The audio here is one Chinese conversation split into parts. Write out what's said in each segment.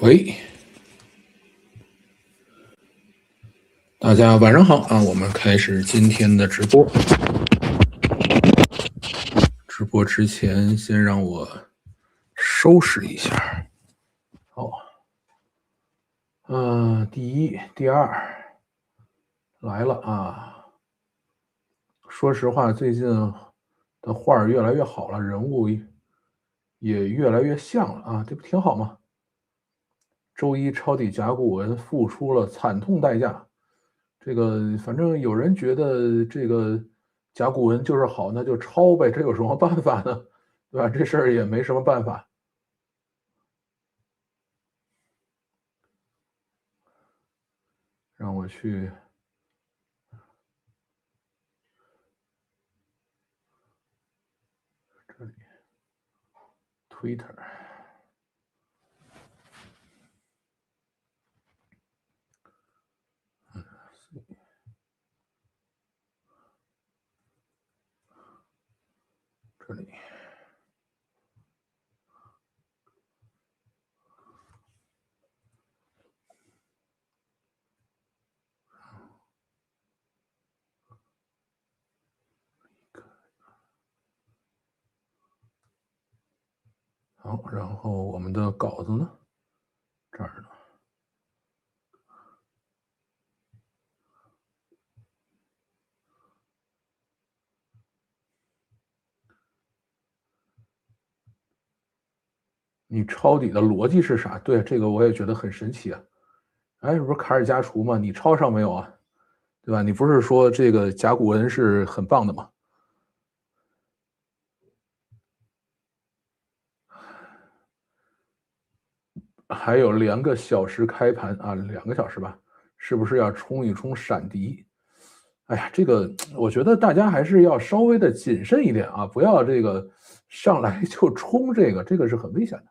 喂，大家晚上好啊！我们开始今天的直播。直播之前，先让我收拾一下。好，第一、第二来了啊！说实话，最近的画儿越来越好了，人物也越来越像了啊，这不挺好吗？周一抄底甲骨文付出了惨痛代价。这个反正有人觉得这个甲骨文就是好，那就抄呗，这有什么办法呢？对吧？这事儿也没什么办法。让我去这里 Twitter，这里。好，然后我们的稿子呢？这儿呢。你抄底的逻辑是啥？对，这个我也觉得很神奇啊。哎，不是卡尔加厨吗？你抄上没有啊？对吧？你不是说这个甲骨文是很棒的吗？还有2个小时开盘啊，2个小时吧，是不是要冲一冲闪迪？哎呀，这个我觉得大家还是要稍微的谨慎一点啊，不要这个上来就冲这个是很危险的。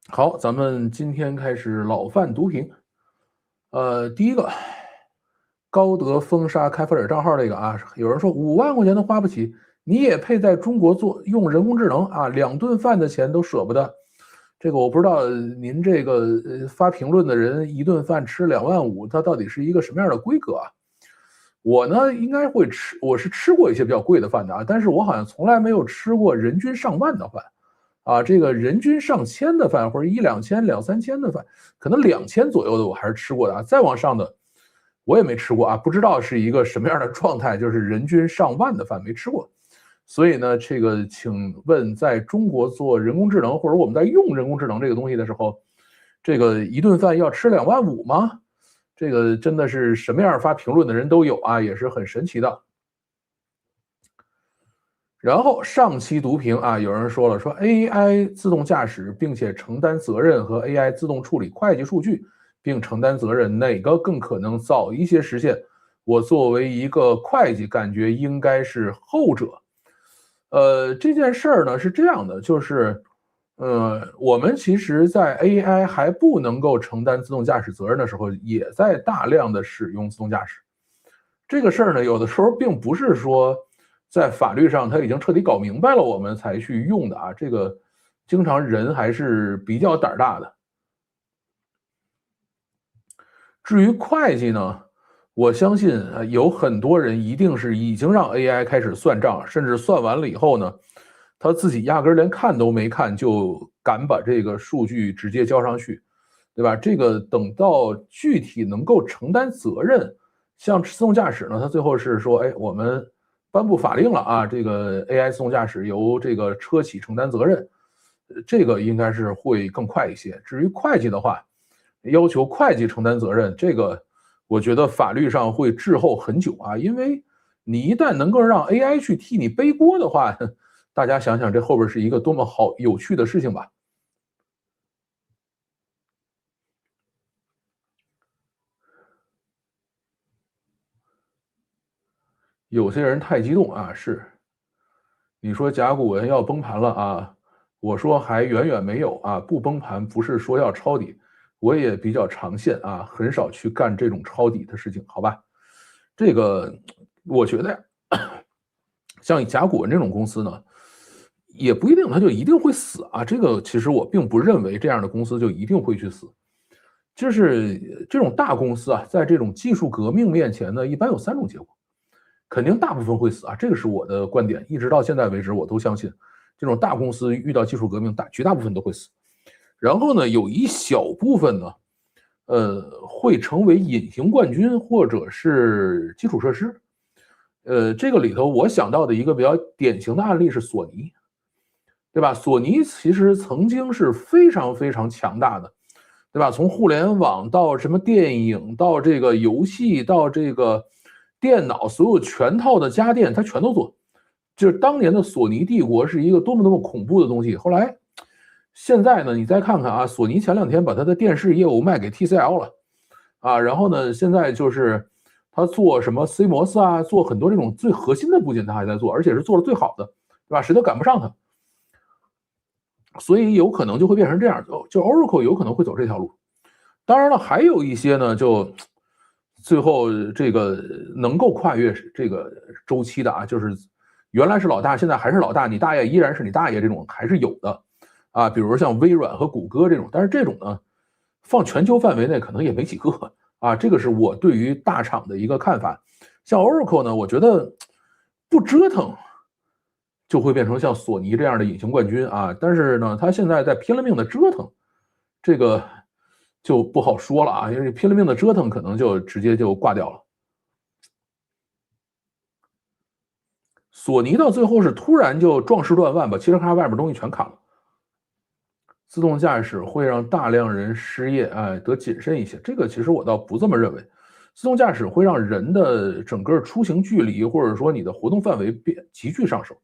好，咱们今天开始老范读评。第一个，高德封杀开发者账号这个啊，有人说5万块钱都花不起，你也配在中国用人工智能啊？2顿饭的钱都舍不得。这个我不知道您这个发评论的人一顿饭吃2.5万，他到底是一个什么样的规格啊？我呢应该会吃，我是吃过一些比较贵的饭的啊，但是我好像从来没有吃过人均上万的饭。啊，这个人均上千的饭，或者1、2千、2、3千的饭，可能2000左右的我还是吃过的啊。再往上的我也没吃过啊，不知道是一个什么样的状态，就是人均上万的饭没吃过。所以呢，这个请问，在中国做人工智能，或者我们在用人工智能这个东西的时候，这个一顿饭要吃2.5万吗？这个真的是什么样发评论的人都有啊，也是很神奇的。然后上期读评啊，有人说了，说 AI 自动驾驶，并且承担责任和 AI 自动处理会计数据，并承担责任，哪个更可能早一些实现？我作为一个会计，感觉应该是后者。这件事儿呢是这样的，就是，我们其实在 AI 还不能够承担自动驾驶责任的时候，也在大量的使用自动驾驶。这个事儿呢，有的时候并不是说在法律上他已经彻底搞明白了，我们才去用的啊。这个经常人还是比较胆大的。至于会计呢，我相信有很多人一定是已经让 AI 开始算账，甚至算完了以后呢，他自己压根连看都没看，就敢把这个数据直接交上去，对吧？这个等到具体能够承担责任，像自动驾驶呢，它最后是说，哎，我们颁布法令了啊，这个 AI 自动驾驶由这个车企承担责任，这个应该是会更快一些。至于会计的话，要求会计承担责任，这个我觉得法律上会滞后很久啊，因为你一旦能够让 AI 去替你背锅的话，大家想想这后边是一个多么好有趣的事情吧。有些人太激动啊，是你说甲骨文要崩盘了啊，我说还远远没有啊，不崩盘不是说要抄底，我也比较长线啊，很少去干这种抄底的事情，好吧？这个我觉得呀，像甲骨文这种公司呢，也不一定它就一定会死啊。这个其实我并不认为这样的公司就一定会去死。就是这种大公司啊，在这种技术革命面前呢，一般有3种结果，肯定大部分会死啊，这个是我的观点，一直到现在为止我都相信，这种大公司遇到技术革命，绝大部分都会死。然后呢，有一小部分呢，会成为隐形冠军或者是基础设施。这个里头我想到的一个比较典型的案例是索尼，对吧？索尼其实曾经是非常非常强大的。对吧？从互联网到什么电影，到这个游戏，到这个电脑，所有全套的家电，它全都做。就是当年的索尼帝国是一个多么多么恐怖的东西。后来，现在呢，你再看看啊，索尼前2天把它的电视业务卖给 TCL 了，啊，然后呢，现在就是他做什么 CMOS 啊，做很多这种最核心的部件，他还在做，而且是做的最好的，对吧？谁都赶不上他。所以有可能就会变成这样，就 Oracle 有可能会走这条路。当然了，还有一些呢，就最后这个能够跨越这个周期的啊，就是原来是老大，现在还是老大，你大爷依然是你大爷，这种还是有的啊。比如像微软和谷歌这种，但是这种呢，放全球范围内可能也没几个啊。这个是我对于大厂的一个看法。像 Oracle 呢，我觉得不折腾。就会变成像索尼这样的隐形冠军啊！但是呢，他现在在拼了命的折腾，这个就不好说了啊，因为拼了命的折腾，可能就直接就挂掉了。索尼到最后是突然就壮士断腕，把汽车咖外面东西全砍了。自动驾驶会让大量人失业，哎，得谨慎一些。这个其实我倒不这么认为。自动驾驶会让人的整个出行距离，或者说你的活动范围急剧上升。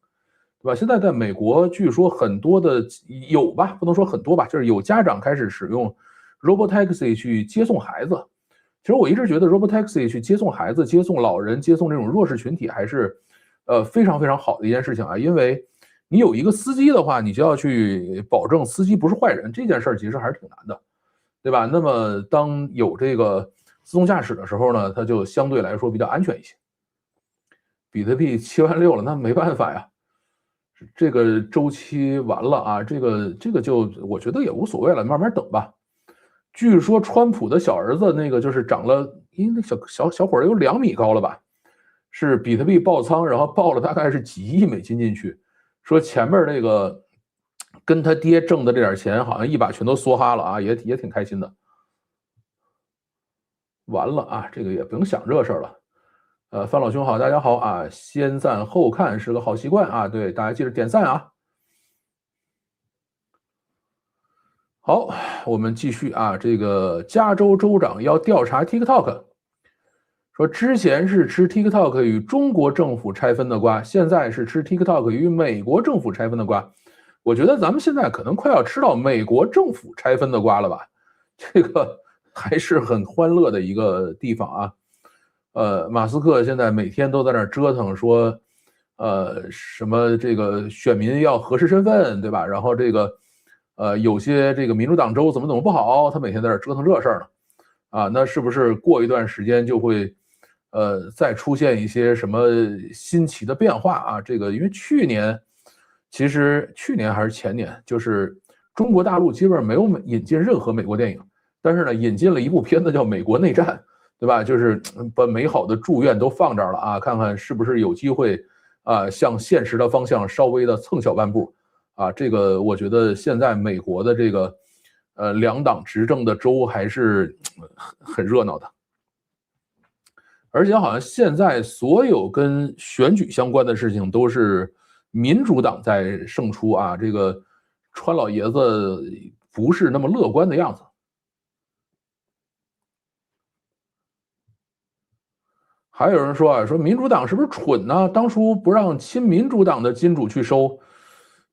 对吧？现在在美国，据说很多的有吧，不能说很多吧，就是有家长开始使用 Robotaxi 去接送孩子。其实我一直觉得 Robotaxi 去接送孩子、接送老人、接送这种弱势群体，还是非常非常好的一件事情啊。因为你有一个司机的话，你就要去保证司机不是坏人，这件事儿其实还是挺难的，对吧？那么当有这个自动驾驶的时候呢，它就相对来说比较安全一些。比特币76000了，那没办法呀。这个周期完了啊，这个就我觉得也无所谓了，慢慢等吧。据说川普的小儿子那个就是长了，因为那小伙儿有2米高了吧，是比特币爆仓，然后爆了大概是几亿美金进去，说前面那个跟他爹挣的这点钱，好像一把全都梭哈了啊，也挺开心的。完了啊，这个也不用想这事儿了。范老兄好，大家好啊！先赞后看是个好习惯啊，对，大家记得点赞啊。好，我们继续啊。这个加州州长要调查 TikTok， 说之前是吃 TikTok 与中国政府拆分的瓜，现在是吃 TikTok 与美国政府拆分的瓜。我觉得咱们现在可能快要吃到美国政府拆分的瓜了吧？这个还是很欢乐的一个地方啊。马斯克现在每天都在那折腾说，什么这个选民要核实身份，对吧？然后这个，有些这个民主党州怎么不好，他每天在那折腾这事儿呢，啊，那是不是过一段时间就会，再出现一些什么新奇的变化啊？这个因为其实去年还是前年，就是中国大陆基本上没有引进任何美国电影，但是呢，引进了一部片子叫《美国内战》。对吧？就是把美好的祝愿都放这儿了啊，看看是不是有机会啊，向现实的方向稍微的蹭小半步啊。这个我觉得现在美国的这个2党执政的州还是很热闹的，而且好像现在所有跟选举相关的事情都是民主党在胜出啊。这个川老爷子不是那么乐观的样子。还有人说啊，说民主党是不是蠢呢？当初不让亲民主党的金主去收，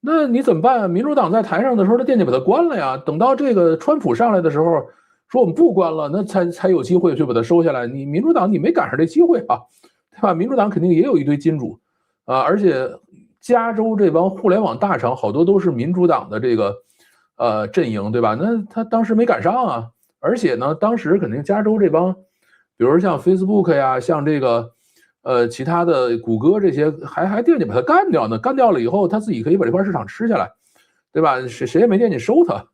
那你怎么办？民主党在台上的时候，他惦记把它关了呀。等到这个川普上来的时候，说我们不关了，那才有机会去把它收下来。你民主党你没赶上这机会啊，对吧？民主党肯定也有一堆金主啊，而且加州这帮互联网大厂好多都是民主党的这个阵营，对吧？那他当时没赶上啊，而且呢，当时肯定加州这帮。比如像 Facebook 呀，像这个其他的谷歌这些还惦记把它干掉呢，干掉了以后，他自己可以把这块市场吃下来，对吧？谁也没惦记收它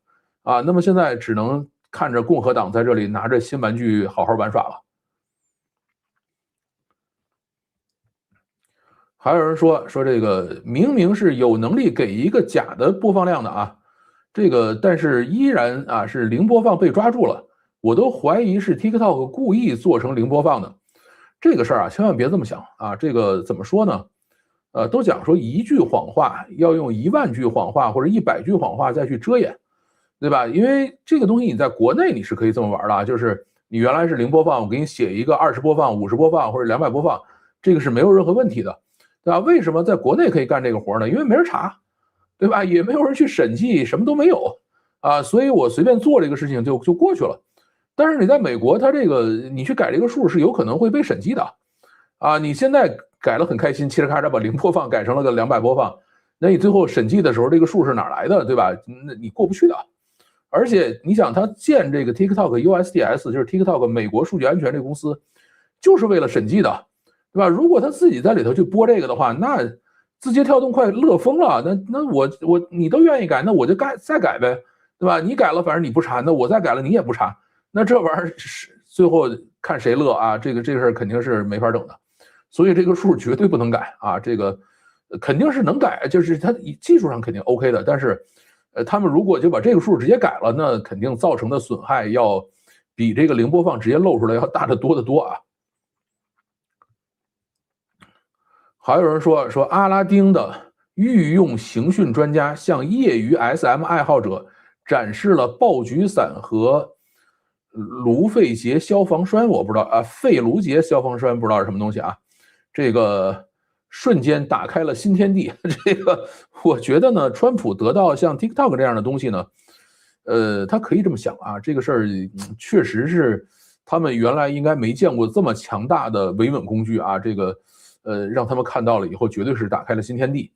啊。那么现在只能看着共和党在这里拿着新玩具好好玩耍了。还有人说这个明明是有能力给一个假的播放量的啊，这个但是依然啊是零播放被抓住了，我都怀疑是 TikTok 故意做成零播放的。这个事儿啊，千万别这么想啊！这个怎么说呢？都讲说一句谎话要用10000句谎话或者100句谎话再去遮掩，对吧？因为这个东西你在国内你是可以这么玩的啊，就是你原来是零播放，我给你写一个20播放、50播放或者200播放，这个是没有任何问题的，对吧？为什么在国内可以干这个活呢？因为没人查，对吧？也没有人去审计，什么都没有啊，所以我随便做这个事情就过去了。但是你在美国，它这个你去改这个数是有可能会被审计的，啊，你现在改了很开心，嘁哩咔嚓把零播放改成了个200播放，那你最后审计的时候这个数是哪来的，对吧？那你过不去的。而且你想，他建这个 TikTok USDS， 就是 TikTok 美国数据安全这个公司，就是为了审计的，对吧？如果他自己在里头去播这个的话，那字节跳动快乐疯了。那我你都愿意改，那我就再改呗，对吧？你改了，反正你不查，那我再改了你也不查，那这玩意儿是最后看谁乐啊？这个事儿肯定是没法整的，所以这个数绝对不能改啊！这个肯定是能改，就是它技术上肯定 OK 的，但是他们如果就把这个数直接改了，那肯定造成的损害要比这个零播放直接露出来要大得多得多啊！还有人说阿拉丁的御用刑讯专家向业余 SM 爱好者展示了爆菊伞和卢费杰消防栓，我不知道啊，费卢杰消防栓不知道是什么东西啊，这个瞬间打开了新天地。这个我觉得呢，川普得到像 TikTok 这样的东西呢，他可以这么想啊，这个事儿确实是他们原来应该没见过这么强大的维稳工具啊，这个让他们看到了以后，绝对是打开了新天地。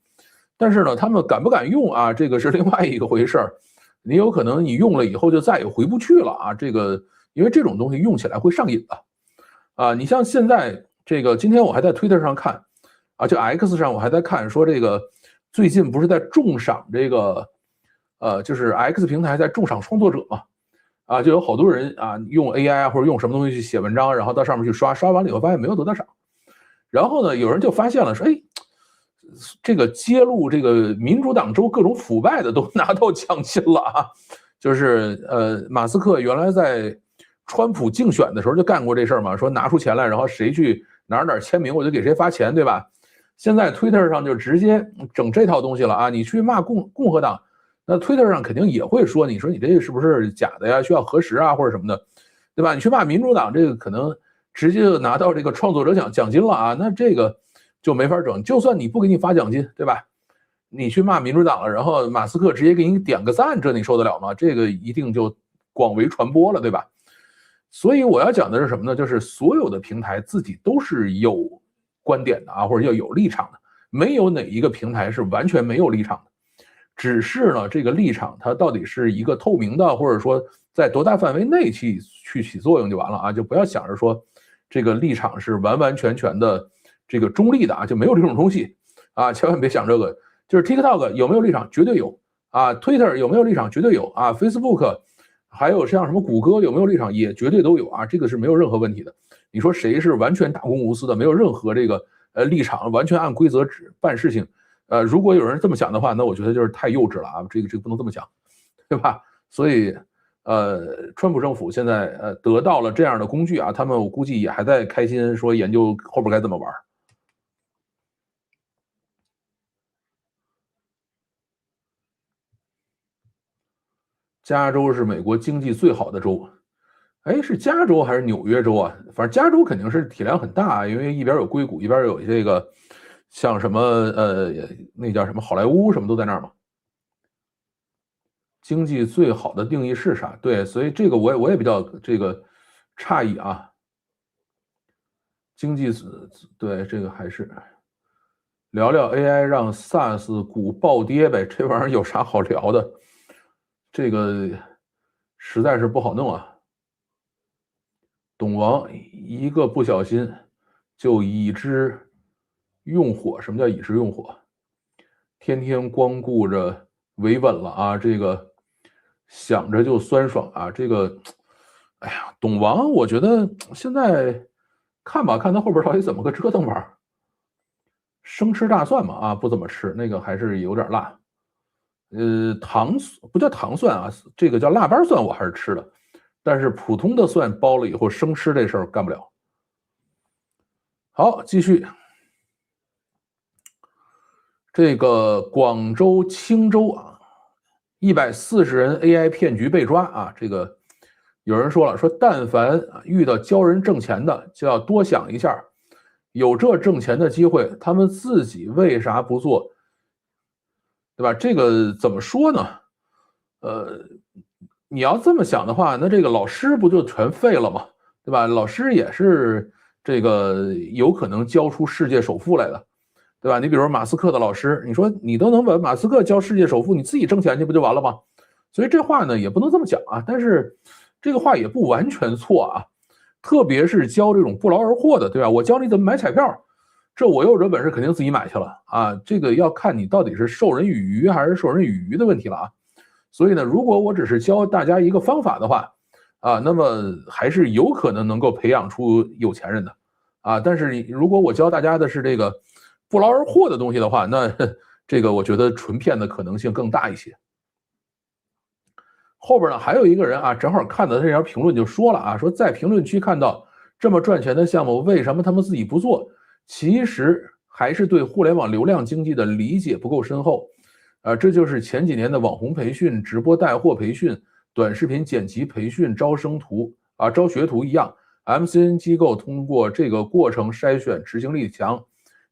但是呢，他们敢不敢用啊，这个是另外一个回事儿。你有可能你用了以后就再也回不去了啊，这个因为这种东西用起来会上瘾的啊。你像现在这个，今天我还在 Twitter 上看啊，就 X 上我还在看说这个最近不是在重赏这个就是 X 平台在重赏创作者嘛，啊，就有好多人啊用 AI 或者用什么东西去写文章，然后到上面去刷，刷完了以后发现没有得到赏，然后呢有人就发现了说，哎，这个揭露这个民主党州各种腐败的都拿到奖金了啊，就是马斯克原来在川普竞选的时候就干过这事儿嘛，说拿出钱来，然后谁去哪签名我就给谁发钱，对吧？现在 Twitter 上就直接整这套东西了啊，你去骂共和党。那 Twitter 上肯定也会说，你说你这个是不是假的呀？需要核实啊，或者什么的，对吧？你去骂民主党，这个可能直接就拿到这个创作者奖金了啊，那这个就没法整。就算你不给你发奖金，对吧？你去骂民主党了，然后马斯克直接给你点个赞，这你受得了吗？这个一定就广为传播了，对吧？所以我要讲的是什么呢？就是所有的平台自己都是有观点的啊，或者要有立场的，没有哪一个平台是完全没有立场的。只是呢，这个立场它到底是一个透明的，或者说在多大范围内去起作用就完了啊，就不要想着说这个立场是完完全全的这个中立的啊，就没有这种东西啊，千万别想这个。就是 TikTok 有没有立场，绝对有啊；Twitter 有没有立场，绝对有啊；Facebook 还有像什么谷歌有没有立场，也绝对都有啊，这个是没有任何问题的。你说谁是完全大公无私的，没有任何这个立场，完全按规则办事情？如果有人这么想的话，那我觉得就是太幼稚了啊！这个不能这么想，对吧？所以，川普政府现在得到了这样的工具啊，他们我估计也还在开心说研究后边该怎么玩。加州是美国经济最好的州，哎，是加州还是纽约州啊？反正加州肯定是体量很大，因为一边有硅谷，一边有这个像什么那叫什么好莱坞什么都在那儿嘛。经济最好的定义是啥？对，所以这个我也比较这个诧异啊。经济对这个还是聊聊 AI 让 SaaS 股暴跌呗，这玩意儿有啥好聊的？这个实在是不好弄啊。董王一个不小心就已知用火。什么叫已知用火？天天光顾着维稳了啊，这个想着就酸爽啊，这个，哎呀，董王，我觉得现在看吧，看他后边到底怎么个折腾法。生吃大蒜嘛，啊，不怎么吃，那个还是有点辣。糖不叫糖蒜啊，这个叫腊八蒜，我还是吃的。但是普通的蒜包了以后生吃这事儿干不了。好，继续。这个广州青州啊，140人 AI 骗局被抓啊，这个有人说了，说但凡遇到教人挣钱的，就要多想一下，有这挣钱的机会，他们自己为啥不做？对吧？这个怎么说呢？你要这么想的话，那这个老师不就全废了吗？对吧？老师也是这个有可能教出世界首富来的，对吧？你比如说马斯克的老师，你说你都能把马斯克教世界首富，你自己挣钱去不就完了吗？所以这话呢也不能这么讲啊，但是这个话也不完全错啊，特别是教这种不劳而获的，对吧？我教你怎么买彩票，这我有这本事肯定自己买去了啊，这个要看你到底是授人以鱼还是授人以渔的问题了啊。所以呢，如果我只是教大家一个方法的话，啊，那么还是有可能能够培养出有钱人的，啊，但是如果我教大家的是这个不劳而获的东西的话，那这个我觉得纯骗的可能性更大一些。后边呢还有一个人啊，正好看到这条评论就说了啊，说在评论区看到这么赚钱的项目，为什么他们自己不做？其实还是对互联网流量经济的理解不够深厚。这就是前几年的网红培训、直播带货培训、短视频剪辑培训、招生图啊、招学徒一样。MCN 机构通过这个过程筛选执行力强、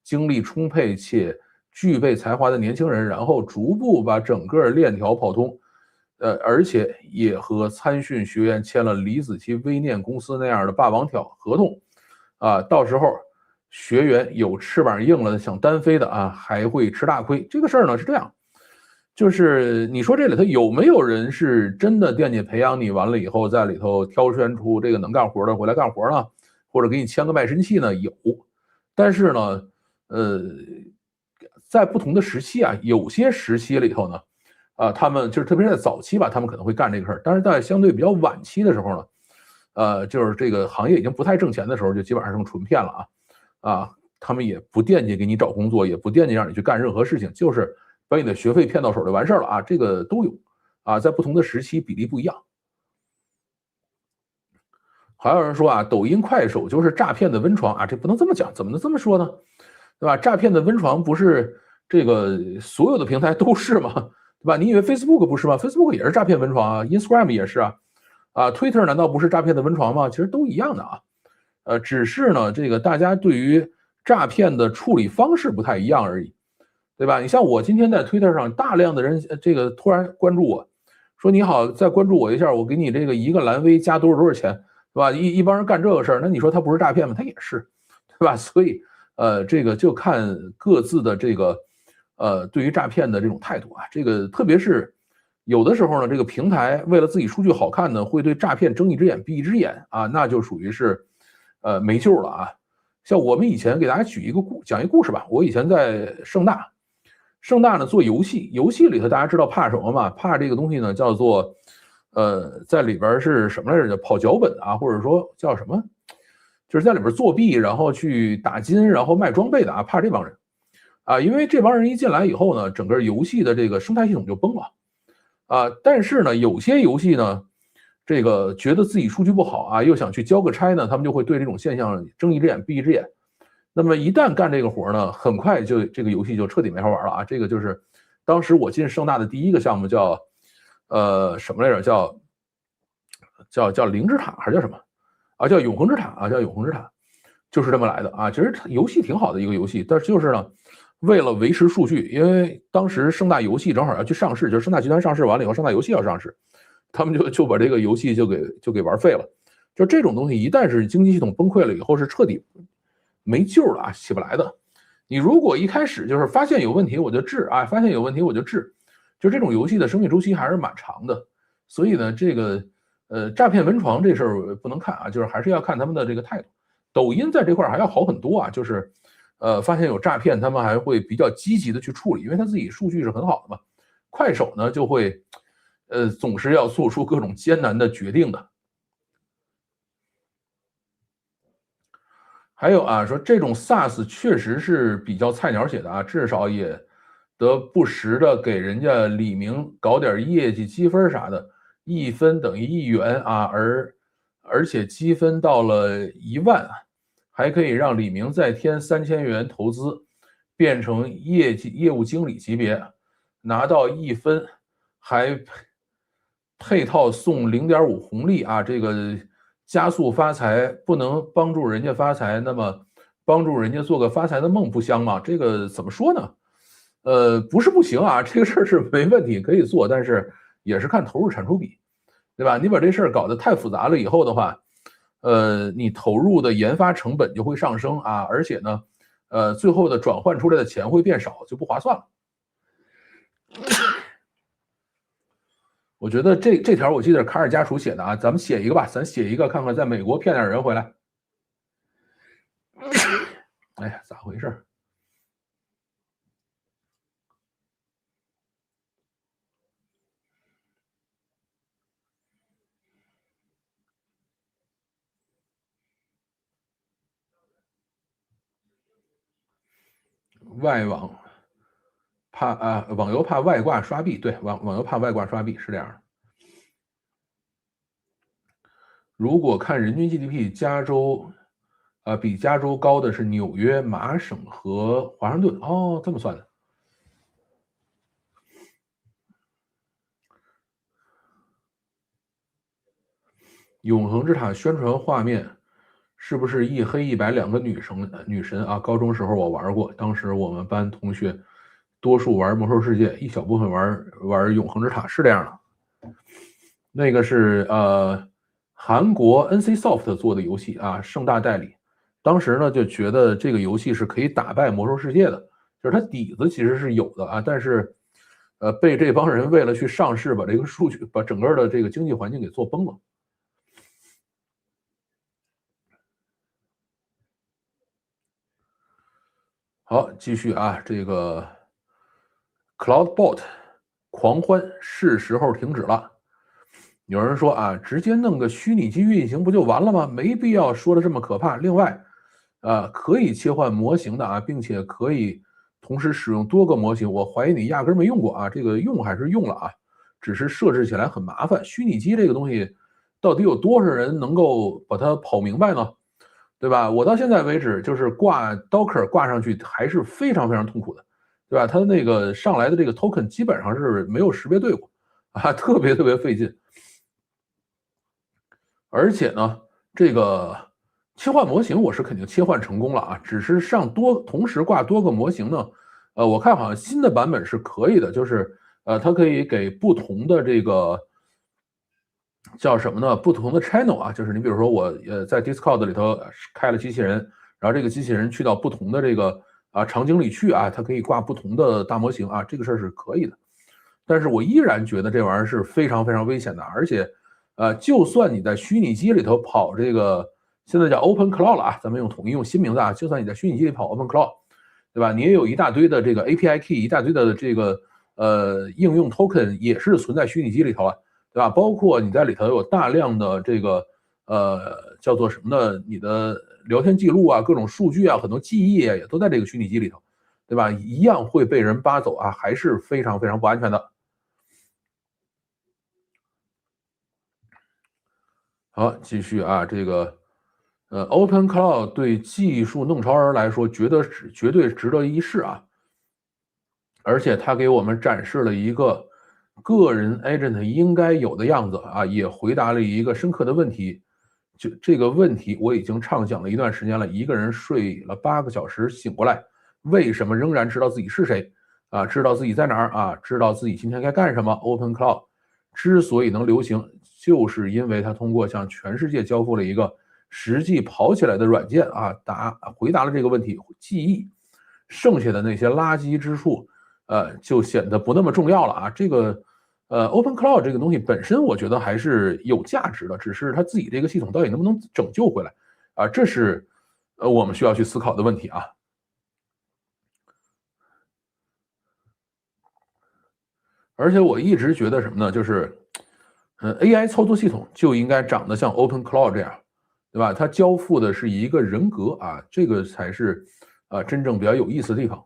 精力充沛且具备才华的年轻人，然后逐步把整个链条跑通。而且也和参训学员签了李子柒微念公司那样的霸王条合同，啊，到时候学员有翅膀硬了的想单飞的啊，还会吃大亏。这个事儿呢是这样，就是你说这里头有没有人是真的惦记培养你，完了以后在里头挑选出这个能干活的回来干活呢？或者给你签个卖身契呢？有，但是呢，在不同的时期啊，有些时期里头呢。他们就是特别是在早期吧，他们可能会干这个事儿，但是在相对比较晚期的时候呢，就是这个行业已经不太挣钱的时候，就基本上成纯骗了啊，他们也不惦记给你找工作，也不惦记让你去干任何事情，就是把你的学费骗到手就完事儿了啊，这个都有啊，在不同的时期比例不一样。还有人说啊，抖音、快手就是诈骗的温床啊，这不能这么讲，怎么能这么说呢？对吧？诈骗的温床不是这个所有的平台都是吗？对吧？你以为 Facebook 不是吗 ？Facebook 也是诈骗温床啊 ，Instagram 也是，Twitter 难道不是诈骗的温床吗？其实都一样的啊，只是呢，这个大家对于诈骗的处理方式不太一样而已，对吧？你像我今天在 Twitter 上，大量的人这个突然关注我，说你好，再关注我一下，我给你这个一个蓝 V 加多少钱，对吧？一帮人干这个事儿，那你说他不是诈骗吗？他也是，对吧？所以这个就看各自的这个。对于诈骗的这种态度啊，这个特别是有的时候呢，这个平台为了自己数据好看呢，会对诈骗睁一只眼闭一只眼啊，那就属于是没救了啊。像我们以前给大家讲一个故事吧，我以前在盛大呢做游戏，游戏里头大家知道怕什么吗？怕这个东西呢叫做在里边是什么来着？叫跑脚本啊，或者说叫什么？就是在里边作弊，然后去打金，然后卖装备的啊，怕这帮人。因为这帮人一进来以后呢，整个游戏的这个生态系统就崩了但是呢，有些游戏呢，这个觉得自己数据不好啊，又想去交个差呢，他们就会对这种现象睁一只眼闭一只眼。那么一旦干这个活呢，很快就这个游戏就彻底没法玩了啊！这个就是当时我进盛大的第一个项目叫什么来着？叫灵之塔还是叫什么叫永恒之塔叫永恒之塔，就是这么来的啊！其实游戏挺好的一个游戏，但是就是呢。为了维持数据，因为当时盛大游戏正好要去上市，就是盛大集团上市完了以后，盛大游戏要上市，他们就把这个游戏就给玩废了。就这种东西，一旦是经济系统崩溃了以后，是彻底没救了啊，起不来的。你如果一开始就是发现有问题我就治发现有问题我就治，就这种游戏的生命周期还是蛮长的。所以呢，这个诈骗温床这事儿不能看啊，就是还是要看他们的这个态度。抖音在这块还要好很多啊，就是发现有诈骗，他们还会比较积极的去处理，因为他自己数据是很好的嘛。快手呢就会总是要做出各种艰难的决定的。还有啊，说这种 SaaS 确实是比较菜鸟写的啊，至少也得不时的给人家李明搞点业绩积分啥的，1分等于1元啊，而且积分到了1万，还可以让李明再添3000元投资，变成业务经理级别，拿到1分，还配套送0.5红利啊，这个加速发财，不能帮助人家发财，那么帮助人家做个发财的梦不香吗？这个怎么说呢？不是不行啊，这个事儿是没问题，可以做，但是也是看投入产出比，对吧？你把这事儿搞得太复杂了以后的话，你投入的研发成本就会上升啊，而且呢，最后的转换出来的钱会变少，就不划算了。我觉得这条我记得卡尔加楚写的啊，咱们写一个吧，咱写一个看看，在美国骗点人回来。哎呀，咋回事？外网怕啊，网游怕外挂刷币，对，网游怕外挂刷币是这样的。如果看人均 GDP，加州比加州高的是纽约、麻省和华盛顿。哦，这么算的。永恒之塔宣传画面是不是一黑一白两个女神啊？高中时候我玩过，当时我们班同学多数玩魔兽世界，一小部分玩永恒之塔，是这样的。那个是韩国 NCSoft 做的游戏啊，盛大代理。当时呢就觉得这个游戏是可以打败魔兽世界的，就是它底子其实是有的啊，但是被这帮人为了去上市，把这个数据把整个的这个经济环境给做崩了。好，继续啊，这个 Cloudbot 狂欢是时候停止了。有人说啊，直接弄个虚拟机运行不就完了吗？没必要说的这么可怕。另外，可以切换模型的啊，并且可以同时使用多个模型。我怀疑你压根没用过啊，这个用还是用了啊，只是设置起来很麻烦。虚拟机这个东西，到底有多少人能够把它跑明白呢？对吧？我到现在为止，就是挂 Docker 挂上去还是非常非常痛苦的，对吧？它那个上来的这个 token 基本上是没有识别对过啊，特别特别费劲。而且呢，这个切换模型我是肯定切换成功了啊，只是同时挂多个模型呢，我看好像新的版本是可以的，就是它可以给不同的这个叫什么呢？不同的 channel 啊，就是你比如说我在 Discord 里头开了机器人，然后这个机器人去到不同的这个场景里去啊，它可以挂不同的大模型啊，这个事儿是可以的。但是我依然觉得这玩意儿是非常非常危险的，而且就算你在虚拟机里头跑这个，现在叫 Open Cloud 了啊，咱们统一用新名字啊，就算你在虚拟机里跑 Open Cloud，对吧？你也有一大堆的这个 API key，一大堆的这个应用 token 也是存在虚拟机里头啊。对吧？包括你在里头有大量的这个叫做什么呢？你的聊天记录啊，各种数据啊，很多记忆啊，也都在这个虚拟机里头，对吧？一样会被人扒走啊，还是非常非常不安全的。好，继续啊，这个Open Cloud 对技术弄潮儿来说，绝对值得一试啊。而且它给我们展示了一个个人 agent 应该有的样子啊，也回答了一个深刻的问题。就这个问题，我已经畅想了一段时间了。一个人睡了8个小时醒过来，为什么仍然知道自己是谁啊？知道自己在哪儿啊？知道自己今天该干什么？Open Cloud 之所以能流行，就是因为它通过向全世界交付了一个实际跑起来的软件啊，回答了这个问题，记忆剩下的那些垃圾之处。就显得不那么重要了啊。这个Open Cloud 这个东西本身，我觉得还是有价值的，只是它自己这个系统到底能不能拯救回来啊？这是我们需要去思考的问题啊。而且我一直觉得什么呢？就是，AI 操作系统就应该长得像 OpenCloud 这样，对吧？它交付的是一个人格啊，这个才是真正比较有意思的地方。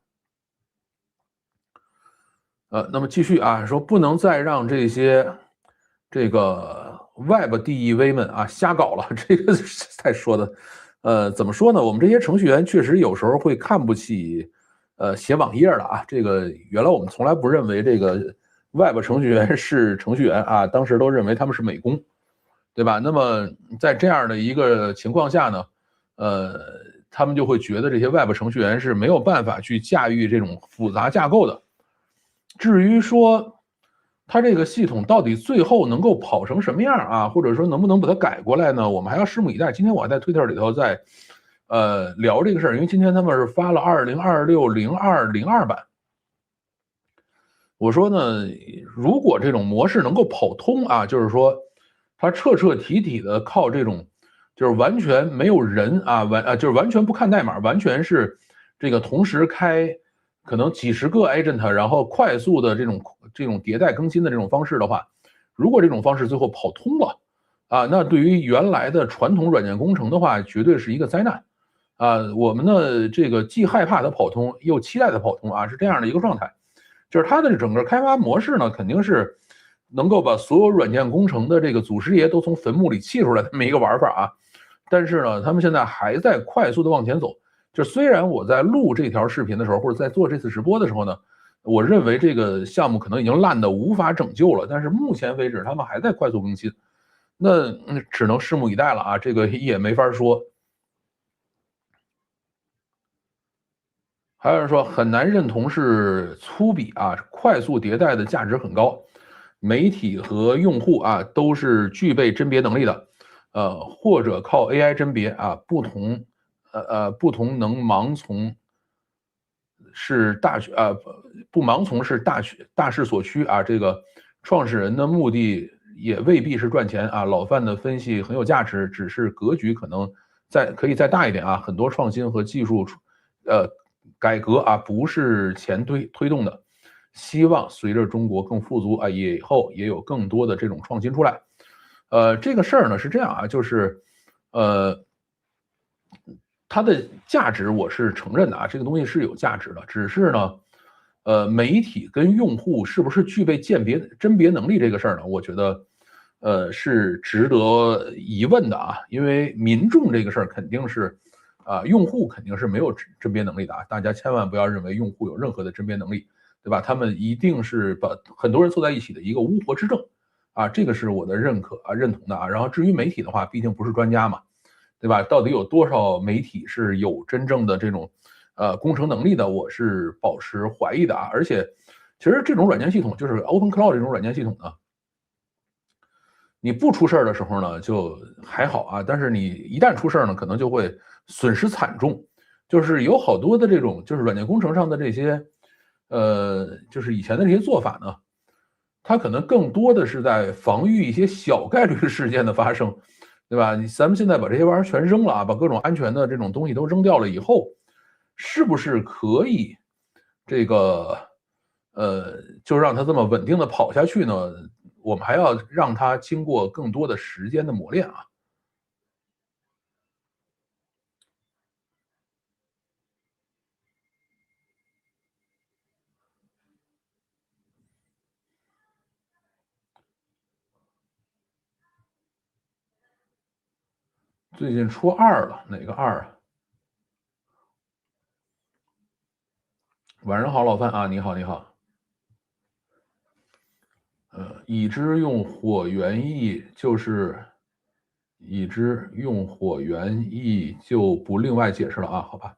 那么继续啊，说不能再让这个 Web DEV 们啊瞎搞了，这个太说的，怎么说呢？我们这些程序员确实有时候会看不起，写网页的啊。这个原来我们从来不认为这个 Web 程序员是程序员啊，当时都认为他们是美工，对吧？那么在这样的一个情况下呢，呃，他们就会觉得这些 Web 程序员是没有办法去驾驭这种复杂架构的。至于说它这个系统到底最后能够跑成什么样啊，或者说能不能把它改过来呢？我们还要拭目以待。今天我还在 Twitter 里头在聊这个事儿，因为今天他们是发了20260202版。我说呢，如果这种模式能够跑通啊，就是说它彻彻底底的靠这种就是完全没有人啊，就是完全不看代码，完全是这个同时开可能几十个 agent，然后快速的这种迭代更新的这种方式的话，如果这种方式最后跑通了啊，那对于原来的传统软件工程的话，绝对是一个灾难啊。我们呢，这个既害怕它跑通，又期待它跑通啊，是这样的一个状态。就是它的整个开发模式呢，肯定是能够把所有软件工程的这个祖师爷都从坟墓里砌出来这么一个玩法啊。但是呢，他们现在还在快速的往前走。就虽然我在录这条视频的时候，或者在做这次直播的时候呢，我认为这个项目可能已经烂的无法拯救了，但是目前为止他们还在快速更新，那只能拭目以待了啊，这个也没法说。还有人说很难认同是粗鄙啊，快速迭代的价值很高，媒体和用户啊都是具备甄别能力的，或者靠 AI 甄别啊，不同能盲从是大不盲从是大势所趋啊，这个创始人的目的也未必是赚钱啊，老范的分析很有价值，只是格局可能可以再大一点啊，很多创新和技术呃改革啊，不是钱推动的。希望随着中国更富足啊，以后也有更多的这种创新出来。这个事儿呢是这样啊，就是它的价值我是承认的啊，这个东西是有价值的，只是呢，媒体跟用户是不是具备甄别能力这个事儿呢？我觉得，是值得疑问的啊，因为民众这个事儿肯定是，用户肯定是没有甄别能力的啊，大家千万不要认为用户有任何的甄别能力，对吧？他们一定是把很多人凑在一起的一个乌合之众，啊，这个是我的认同的啊。然后至于媒体的话，毕竟不是专家嘛。对吧？到底有多少媒体是有真正的这种工程能力的？我是保持怀疑的啊。而且，其实这种软件系统就是 OpenCloud 这种软件系统呢，你不出事儿的时候呢，就还好啊。但是你一旦出事儿呢，可能就会损失惨重。就是有好多的这种就是软件工程上的这些，就是以前的这些做法呢，它可能更多的是在防御一些小概率事件的发生，对吧？咱们现在把这些玩意儿全扔了啊，把各种安全的这种东西都扔掉了以后，是不是可以这个就让它这么稳定的跑下去呢？我们还要让它经过更多的时间的磨练啊。最近出二了，哪个二啊？晚上好，老范啊，你好，你好。已知用火源翼就是已知用火源翼就不另外解释了啊，好吧？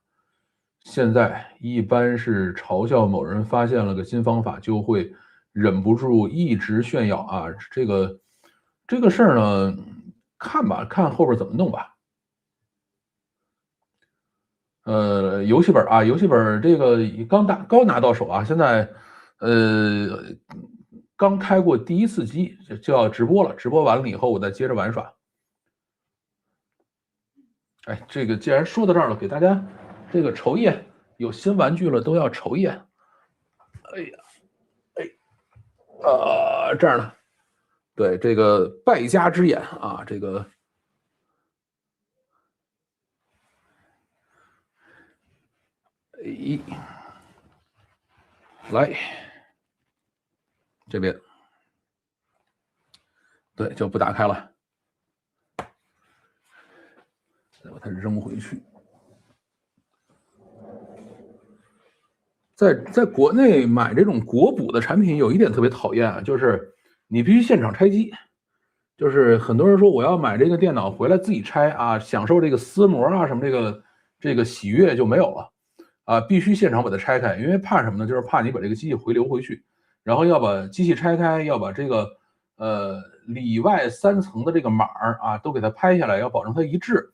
现在一般是嘲笑某人发现了个新方法，就会忍不住一直炫耀啊。这个事儿呢，看吧，看后边怎么弄吧。游戏本啊，游戏本这个刚拿到手啊，现在呃刚开过第一次机，就要直播了。直播完了以后，我再接着玩耍。哎，这个既然说到这儿了，给大家这个瞅一眼，有新玩具了都要瞅一眼。哎呀，这样呢，对这个败家之眼啊，这个，哎，来这边，对，就不打开了，再把它扔回去。在国内买这种国补的产品，有一点特别讨厌啊，就是你必须现场拆机。就是很多人说我要买这个电脑回来自己拆啊，享受这个撕膜啊什么这个喜悦就没有了啊，必须现场把它拆开，因为怕什么呢？就是怕你把这个机器回流回去，然后要把机器拆开，要把这个里外3层的这个码啊都给它拍下来，要保证它一致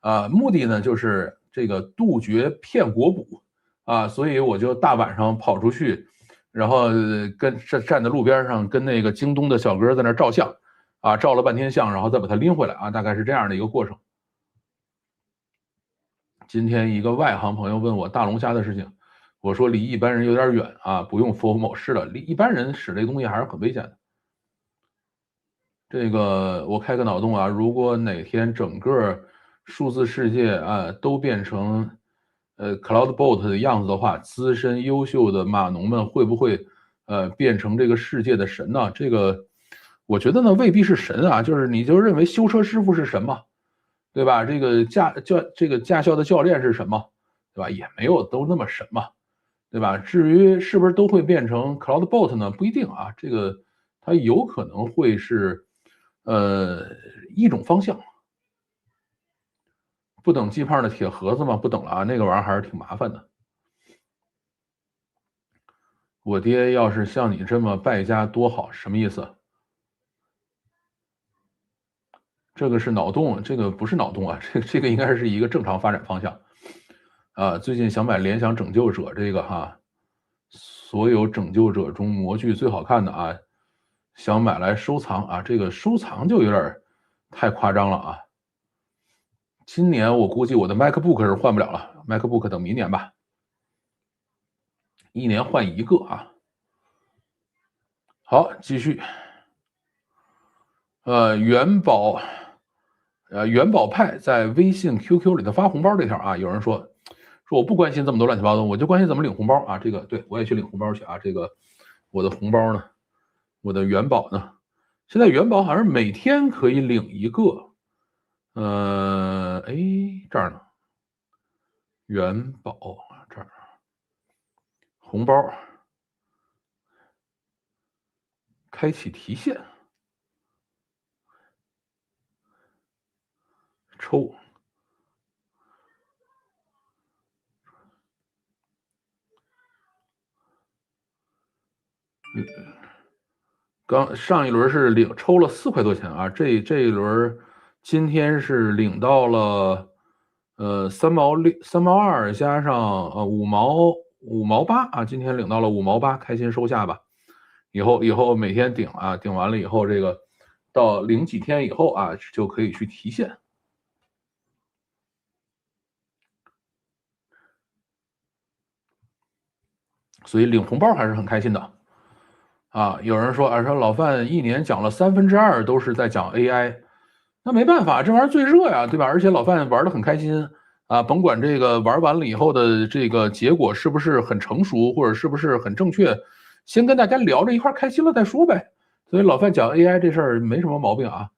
啊，目的呢就是这个杜绝骗国补啊，所以我就大晚上跑出去，然后站在路边上跟那个京东的小哥在那照相。啊，照了半天相，然后再把它拎回来啊，大概是这样的一个过程。今天一个外行朋友问我大龙虾的事情，我说离一般人有点远啊，不用佛某是的，离一般人使这东西还是很危险的。这个我开个脑洞啊，如果哪天整个数字世界啊都变成CloudBot 的样子的话，资深优秀的码农们会不会变成这个世界的神呢？这个我觉得呢未必是神啊，就是你就认为修车师傅是神嘛，对吧？这个驾校的教练是什么，对吧？也没有都那么神嘛，对吧？至于是不是都会变成 CloudBot 呢？不一定啊，这个它有可能会是一种方向。不等鸡胖的铁盒子吗？不等了啊，那个玩意儿还是挺麻烦的。我爹要是像你这么败家多好，什么意思？这个是脑洞，这个不是脑洞啊，这个应该是一个正常发展方向。啊，最近想买联想拯救者这个哈，所有拯救者中模具最好看的啊，想买来收藏啊，这个收藏就有点太夸张了啊。今年我估计我的 MacBook 是换不了了，MacBook 等明年吧，一年换一个啊。好，继续。元宝派在微信、QQ 里头发红包这条啊，有人说我不关心这么多乱七八糟，我就关心怎么领红包啊。这个对我也去领红包去啊。这个我的红包呢，我的元宝呢，现在元宝好像每天可以领一个。哎，这儿呢，元宝这儿红包开启提现抽。刚上一轮是抽了4块多钱啊，这一轮今天是领到了3毛2加上5毛8啊，今天领到了5毛8，开心收下吧。以后每天顶啊，顶完了以后这个到领几天以后啊就可以去提现，所以领红包还是很开心的。啊，有人说说老范一年讲了2/3都是在讲 AI，那没办法，这玩意儿最热呀，对吧？而且老范玩的很开心啊，甭管这个玩完了以后的这个结果是不是很成熟，或者是不是很正确，先跟大家聊着一块开心了再说呗。所以老范讲 AI 这事儿没什么毛病啊。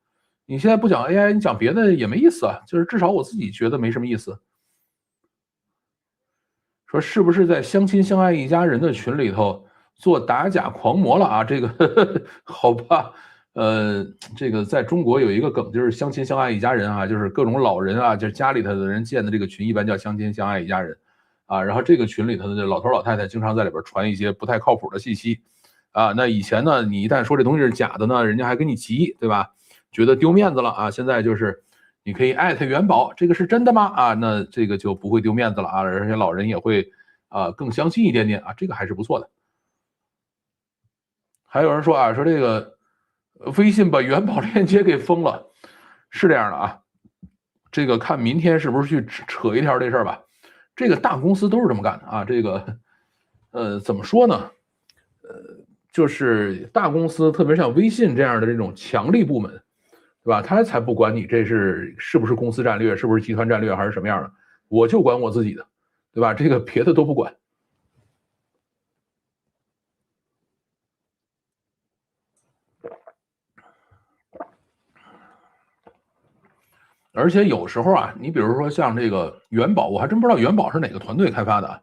你现在不讲 AI，你讲别的也没意思啊，就是至少我自己觉得没什么意思。说是不是在相亲相爱一家人的群里头做打假狂魔了啊？这个好吧，这个在中国有一个梗，就是相亲相爱一家人啊，就是各种老人啊，就是家里头的人建的这个群，一般叫相亲相爱一家人啊。然后这个群里头的老头老太太经常在里边传一些不太靠谱的信息啊。那以前呢，你一旦说这东西是假的呢，人家还跟你急，对吧？觉得丢面子了啊。现在就是你可以艾特元宝，这个是真的吗？啊，那这个就不会丢面子了啊，而且老人也会更相信一点点啊，这个还是不错的。还有人说啊，说这个微信把元宝链接给封了，是这样的啊。这个看明天是不是去扯一条这事儿吧。这个大公司都是这么干的啊。这个怎么说呢？就是大公司，特别像微信这样的这种强力部门，对吧？他才不管你这是不是公司战略，是不是集团战略，还是什么样的，我就管我自己的，对吧？这个别的都不管。而且有时候啊，你比如说像这个元宝，我还真不知道元宝是哪个团队开发的啊。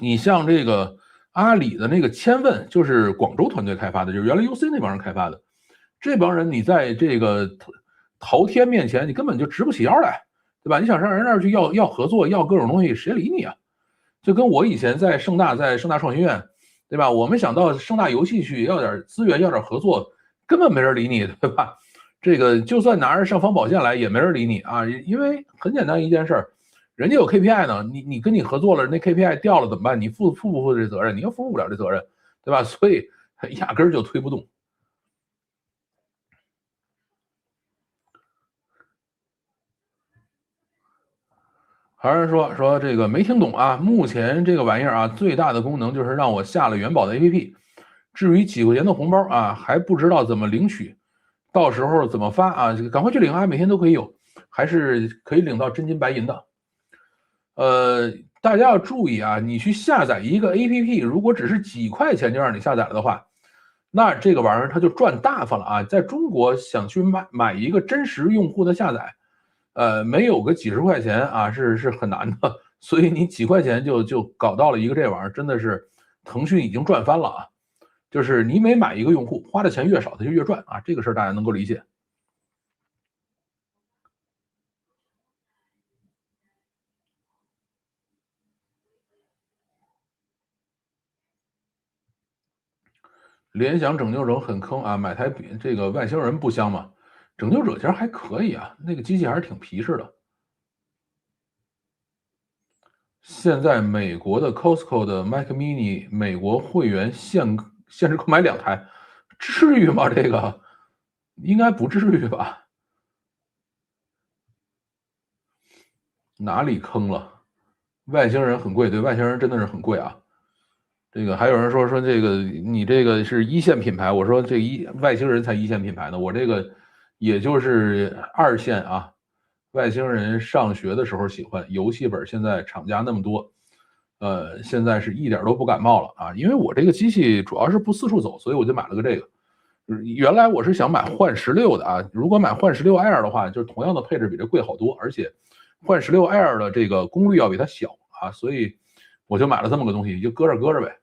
你像这个阿里的那个千问，就是广州团队开发的，就是原来 UC 那帮人开发的。这帮人你在这个淘天面前，你根本就直不起腰来，对吧？你想上人那儿去要合作，要各种东西，谁理你啊？就跟我以前在盛大创新院，对吧？我们想到盛大游戏去要点资源，要点合作，根本没人理你，对吧？这个就算拿着尚方宝剑来，也没人理你啊，因为很简单一件事儿，人家有 KPI 呢，你跟你合作了，那 KPI 掉了怎么办？你负不负这责任？你又负不了这责任，对吧？所以压根儿就推不动。还是说这个没听懂啊？目前这个玩意儿啊，最大的功能就是让我下了元宝的 APP，至于几块钱的红包啊，还不知道怎么领取，到时候怎么发啊？这个赶快去领啊，每天都可以有，还是可以领到真金白银的。大家要注意啊，你去下载一个 APP，如果只是几块钱就让你下载了的话，那这个玩意儿它就赚大发了啊！在中国想去买一个真实用户的下载，没有个几十块钱啊，是很难的。所以你几块钱就搞到了一个这玩意儿，真的是腾讯已经赚翻了啊！就是你每买一个用户，花的钱越少，它就越赚啊，这个事儿大家能够理解。联想拯救者很坑啊，买台比这个外星人不香吗？拯救者其实还可以啊，那个机器还是挺皮实的。现在美国的 Costco 的 Mac Mini 美国会员限制购买2台，至于吗？这个应该不至于吧？哪里坑了？外星人很贵，对，外星人真的是很贵啊。这个还有人说这个你这个是一线品牌，我说这外星人才一线品牌呢，我这个也就是2线啊。外星人上学的时候喜欢游戏本，现在厂家那么多，现在是一点都不感冒了啊，因为我这个机器主要是不四处走，所以我就买了个这个。原来我是想买幻16的啊，如果买幻16 Air 的话，就是同样的配置比这贵好多，而且幻16 Air 的这个功率要比它小啊，所以我就买了这么个东西，就搁着呗。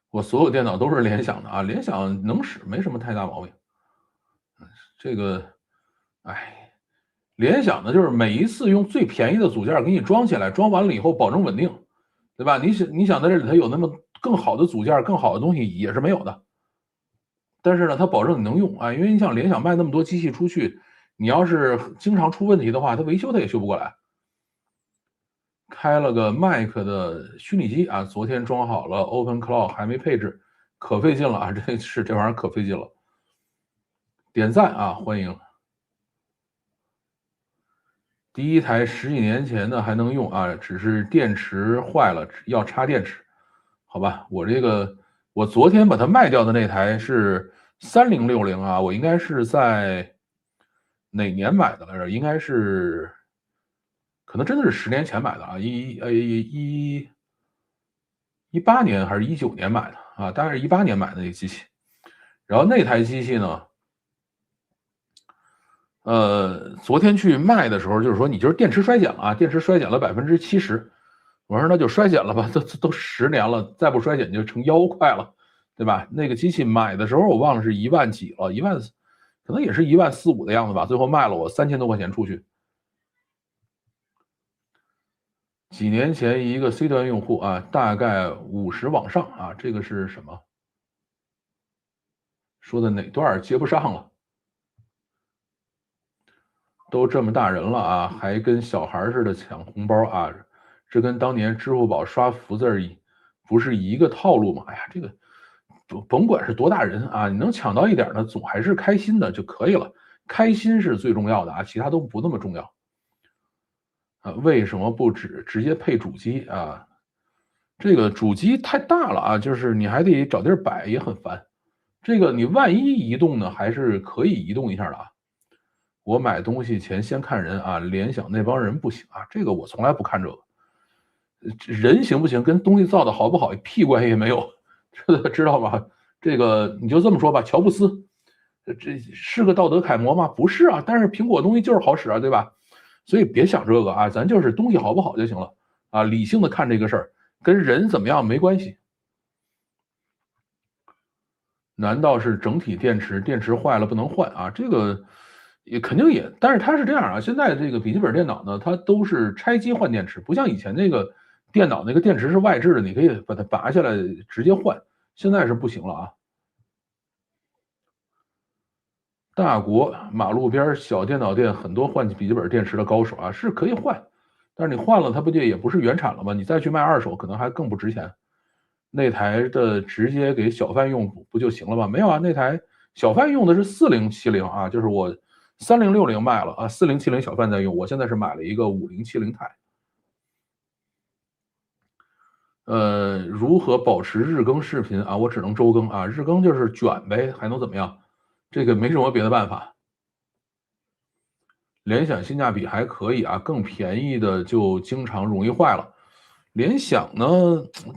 我所有电脑都是联想的啊，联想能使，没什么太大毛病。这个，哎，联想的就是每一次用最便宜的组件给你装起来，装完了以后保证稳定，对吧？你想在这里头有那么更好的组件、更好的东西也是没有的。但是呢，它保证你能用啊，因为你想联想卖那么多机器出去，你要是经常出问题的话，它维修它也修不过来。开了个 Mac 的虚拟机啊，昨天装好了 OpenCloud 还没配置，可费劲了啊！这玩意儿可费劲了。点赞啊，欢迎。第一台十几年前的还能用啊，只是电池坏了要插电池，好吧？我昨天把它卖掉的那台是3060啊，我应该是在哪年买的来着？应该是可能真的是10年前买的啊，18年还是19年买的啊？大概是18年买的那个机器。然后那台机器呢，昨天去卖的时候，就是说你就是电池衰减了啊，电池衰减了70%。我说那就衰减了吧，都10年了，再不衰减就成妖怪了，对吧？那个机器买的时候我忘了是1万几了，可能也是1万4、5的样子吧。最后卖了我3000多块钱出去。几年前一个 C 端用户啊，大概50往上啊，这个是什么？说的哪段接不上了？都这么大人了啊，还跟小孩似的抢红包啊，这跟当年支付宝刷福字不是一个套路吗？哎呀，这个甭管是多大人啊，你能抢到一点呢，总还是开心的就可以了。开心是最重要的啊，其他都不那么重要啊。为什么不直接配主机啊？这个主机太大了啊，就是你还得找地儿摆，也很烦。这个你万一移动呢，还是可以移动一下的啊。我买东西前先看人啊，联想那帮人不行啊，这个我从来不看这个。人行不行，跟东西造的好不好屁关系也没有，知道吧？这个你就这么说吧，乔布斯，这是个道德楷模吗？不是啊，但是苹果东西就是好使啊，对吧？所以别想这个啊，咱就是东西好不好就行了啊，理性的看这个事儿，跟人怎么样没关系。难道是整体电池坏了不能换啊？这个也肯定也，但是它是这样啊，现在这个笔记本电脑呢，它都是拆机换电池，不像以前那个电脑那个电池是外置的，你可以把它拔下来直接换，现在是不行了啊。大国马路边小电脑店很多换笔记本电池的高手啊，是可以换，但是你换了它不就也不是原产了吗？你再去卖二手可能还更不值钱。那台的直接给小贩用不就行了吗？没有啊，那台小贩用的是4070啊，就是我3060卖了啊，4070小贩在用，我现在是买了一个5070钛。如何保持日更视频啊？我只能周更啊，日更就是卷呗，还能怎么样？这个没什么别的办法。联想性价比还可以啊，更便宜的就经常容易坏了。联想呢，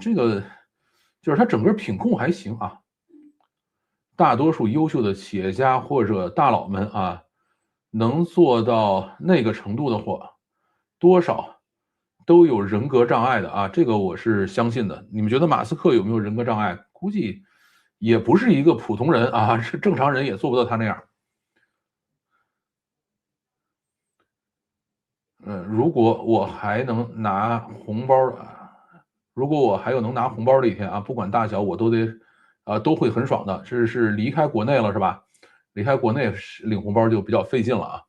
这个就是它整个品控还行啊，大多数优秀的企业家或者大佬们啊，能做到那个程度的话，多少都有人格障碍的啊，这个我是相信的。你们觉得马斯克有没有人格障碍？估计也不是一个普通人啊，是正常人也做不到他那样。如果我还能拿红包如果我还有能拿红包的一天啊，不管大小，我都得都会很爽的。这是离开国内了是吧？离开国内领红包就比较费劲了啊。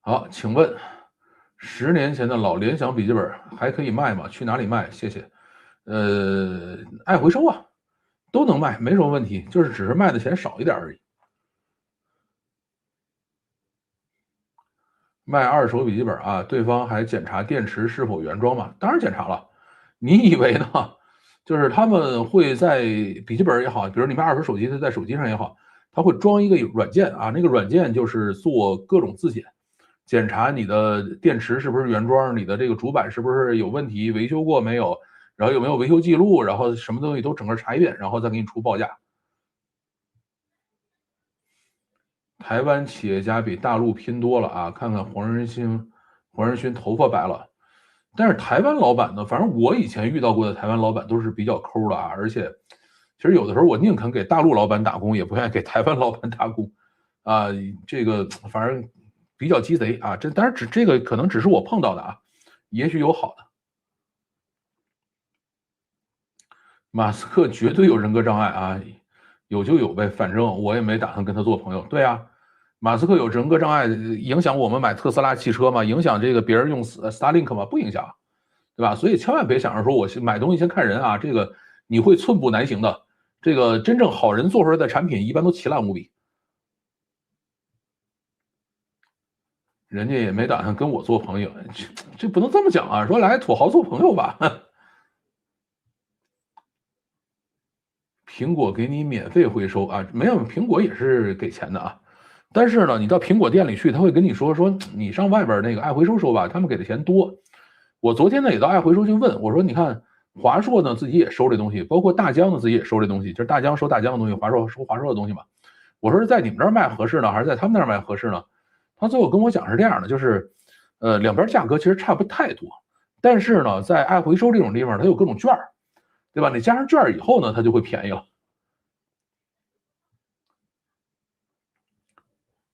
好，请问10年前的老联想笔记本还可以卖吗？去哪里卖？谢谢。爱回收啊，都能卖，没什么问题，就是只是卖的钱少一点而已。卖二手笔记本啊，对方还检查电池是否原装吗？当然检查了。你以为呢？就是他们会在笔记本也好，比如你卖二手手机，它在手机上也好，它会装一个软件啊，那个软件就是做各种自检，检查你的电池是不是原装，你的这个主板是不是有问题，维修过没有，然后有没有维修记录，然后什么东西都整个查一遍，然后再给你出报价。台湾企业家比大陆拼多了啊！看看黄仁勋头发白了，但是台湾老板呢，反正我以前遇到过的台湾老板都是比较抠的啊，而且其实有的时候我宁肯给大陆老板打工，也不愿意给台湾老板打工啊。这个反正比较鸡贼啊，当然这个可能只是我碰到的啊，也许有好的。马斯克绝对有人格障碍啊，有就有呗，反正我也没打算跟他做朋友。对啊，马斯克有人格障碍，影响我们买特斯拉汽车吗？影响这个别人用Starlink 吗？不影响，对吧？所以千万别想着说我买东西先看人啊，这个你会寸步难行的。这个真正好人做出来的产品一般都奇烂无比，人家也没打算跟我做朋友，这不能这么讲啊！说来土豪做朋友吧。苹果给你免费回收啊？没有，苹果也是给钱的啊。但是呢，你到苹果店里去，他会跟你说你上外边那个爱回收收吧，他们给的钱多。我昨天呢也到爱回收去问，我说你看华硕呢自己也收这东西，包括大疆呢自己也收这东西，就是大疆收大疆的东西，华硕收华硕的东西嘛。我说是在你们这儿卖合适呢，还是在他们那儿卖合适呢？他最后跟我讲是这样的，就是两边价格其实差不太多，但是呢，在爱回收这种地方，它有各种券儿，对吧？你加上券儿以后呢，它就会便宜了。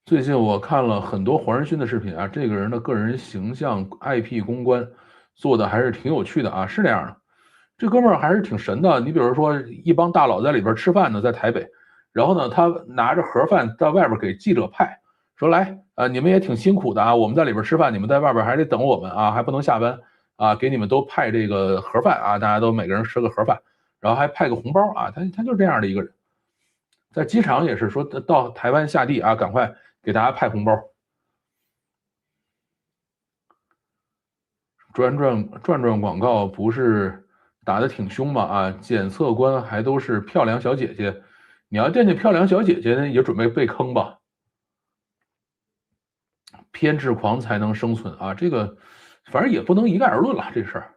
最近我看了很多黄仁勋的视频啊，这个人的个人形象、IP 公关做的还是挺有趣的啊，是这样的。这哥们儿还是挺神的。你比如说，一帮大佬在里边吃饭呢，在台北，然后呢，他拿着盒饭到外边给记者派，说来，你们也挺辛苦的啊，我们在里边吃饭，你们在外边还得等我们啊，还不能下班啊，给你们都派这个盒饭啊，大家都每个人吃个盒饭，然后还派个红包啊，他就是这样的一个人。在机场也是说到台湾下地啊，赶快给大家派红包。转广告不是打得挺凶嘛啊？检测官还都是漂亮小姐姐，你要惦记漂亮小姐姐呢，也准备被坑吧？偏执狂才能生存啊，这个反正也不能一概而论了这事儿。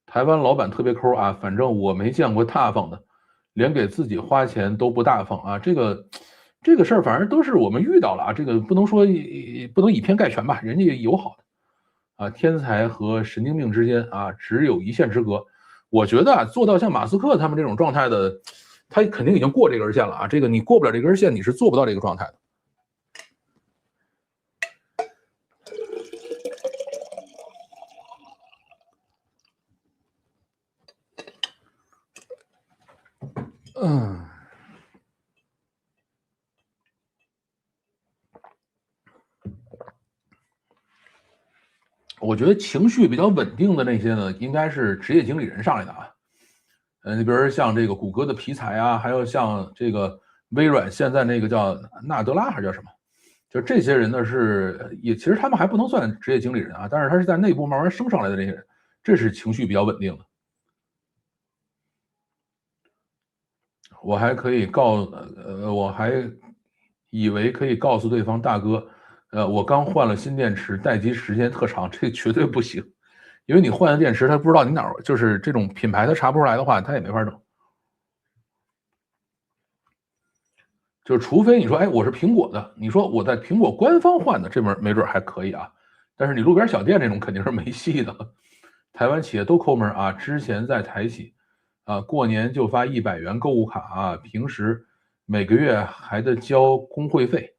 台湾老板特别抠啊，反正我没见过大方的，连给自己花钱都不大方啊。这个事儿反正都是我们遇到了啊，这个不能说不能以偏概全吧，人家有好的。啊，天才和神经病之间啊，只有一线之隔。我觉得啊，做到像马斯克他们这种状态的，他肯定已经过这根线了啊。这个你过不了这根线，你是做不到这个状态的。我觉得情绪比较稳定的那些呢，应该是职业经理人上来的啊。你比如像这个谷歌的皮财啊，还有像这个微软现在那个叫纳德拉还是叫什么，就这些人呢其实他们还不能算职业经理人啊，但是他是在内部慢慢升上来的这些人，这是情绪比较稳定的。我还可以我还以为可以告诉对方大哥，我刚换了新电池，待机时间特长，这绝对不行，因为你换的电池，他不知道你哪儿，就是这种品牌他查不出来的话，他也没法整。就是除非你说，哎，我是苹果的，你说我在苹果官方换的，这门没准还可以啊，但是你路边小店这种肯定是没戏的。台湾企业都抠门啊，之前在台企，啊，过年就发100元购物卡啊，平时每个月还得交工会费，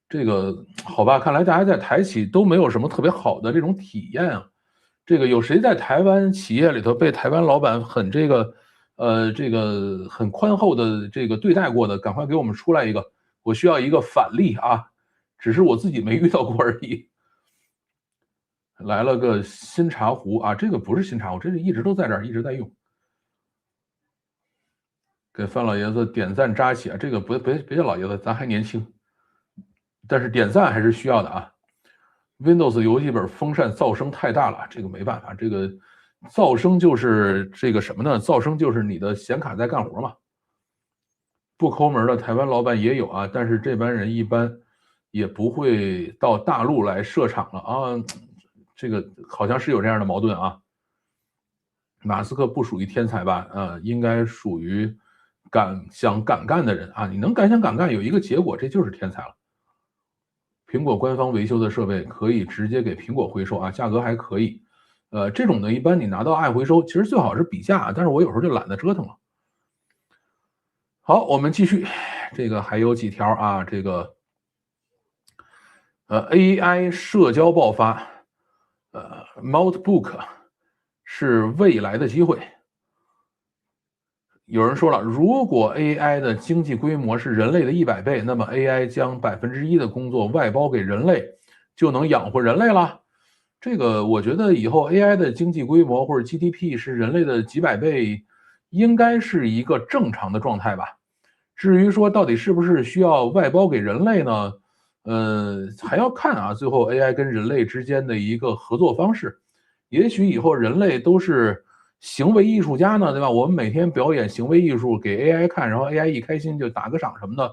这个好吧，看来大家在台企都没有什么特别好的这种体验啊。这个有谁在台湾企业里头被台湾老板很这个很宽厚的这个对待过的，赶快给我们出来一个，我需要一个反例啊，只是我自己没遇到过而已。来了个新茶壶啊，这个不是新茶壶，这是一直都在这儿，一直在用。给范老爷子点赞扎起啊，这个别叫老爷子，咱还年轻，但是点赞还是需要的啊。Windows 游戏本风扇噪声太大了，这个没办法，这个噪声就是这个什么呢？噪声就是你的显卡在干活嘛。不抠门的台湾老板也有啊，但是这帮人一般也不会到大陆来设厂了啊。这个好像是有这样的矛盾啊。马斯克不属于天才吧？应该属于想敢干的人啊。你能敢想敢干，有一个结果，这就是天才了。苹果官方维修的设备可以直接给苹果回收啊，价格还可以。这种呢，一般你拿到爱回收，其实最好是比价，但是我有时候就懒得折腾了。好，我们继续，这个还有几条啊，这个AI 社交爆发，Notebook 是未来的机会。有人说了，如果 AI 的经济规模是人类的100倍，那么 AI 将1%的工作外包给人类，就能养活人类了。这个我觉得以后 AI 的经济规模或者 GDP 是人类的几百倍，应该是一个正常的状态吧。至于说到底是不是需要外包给人类呢？还要看啊，最后 AI 跟人类之间的一个合作方式。也许以后人类都是行为艺术家呢，对吧？我们每天表演行为艺术给 AI 看，然后 AI 一开心就打个赏什么的，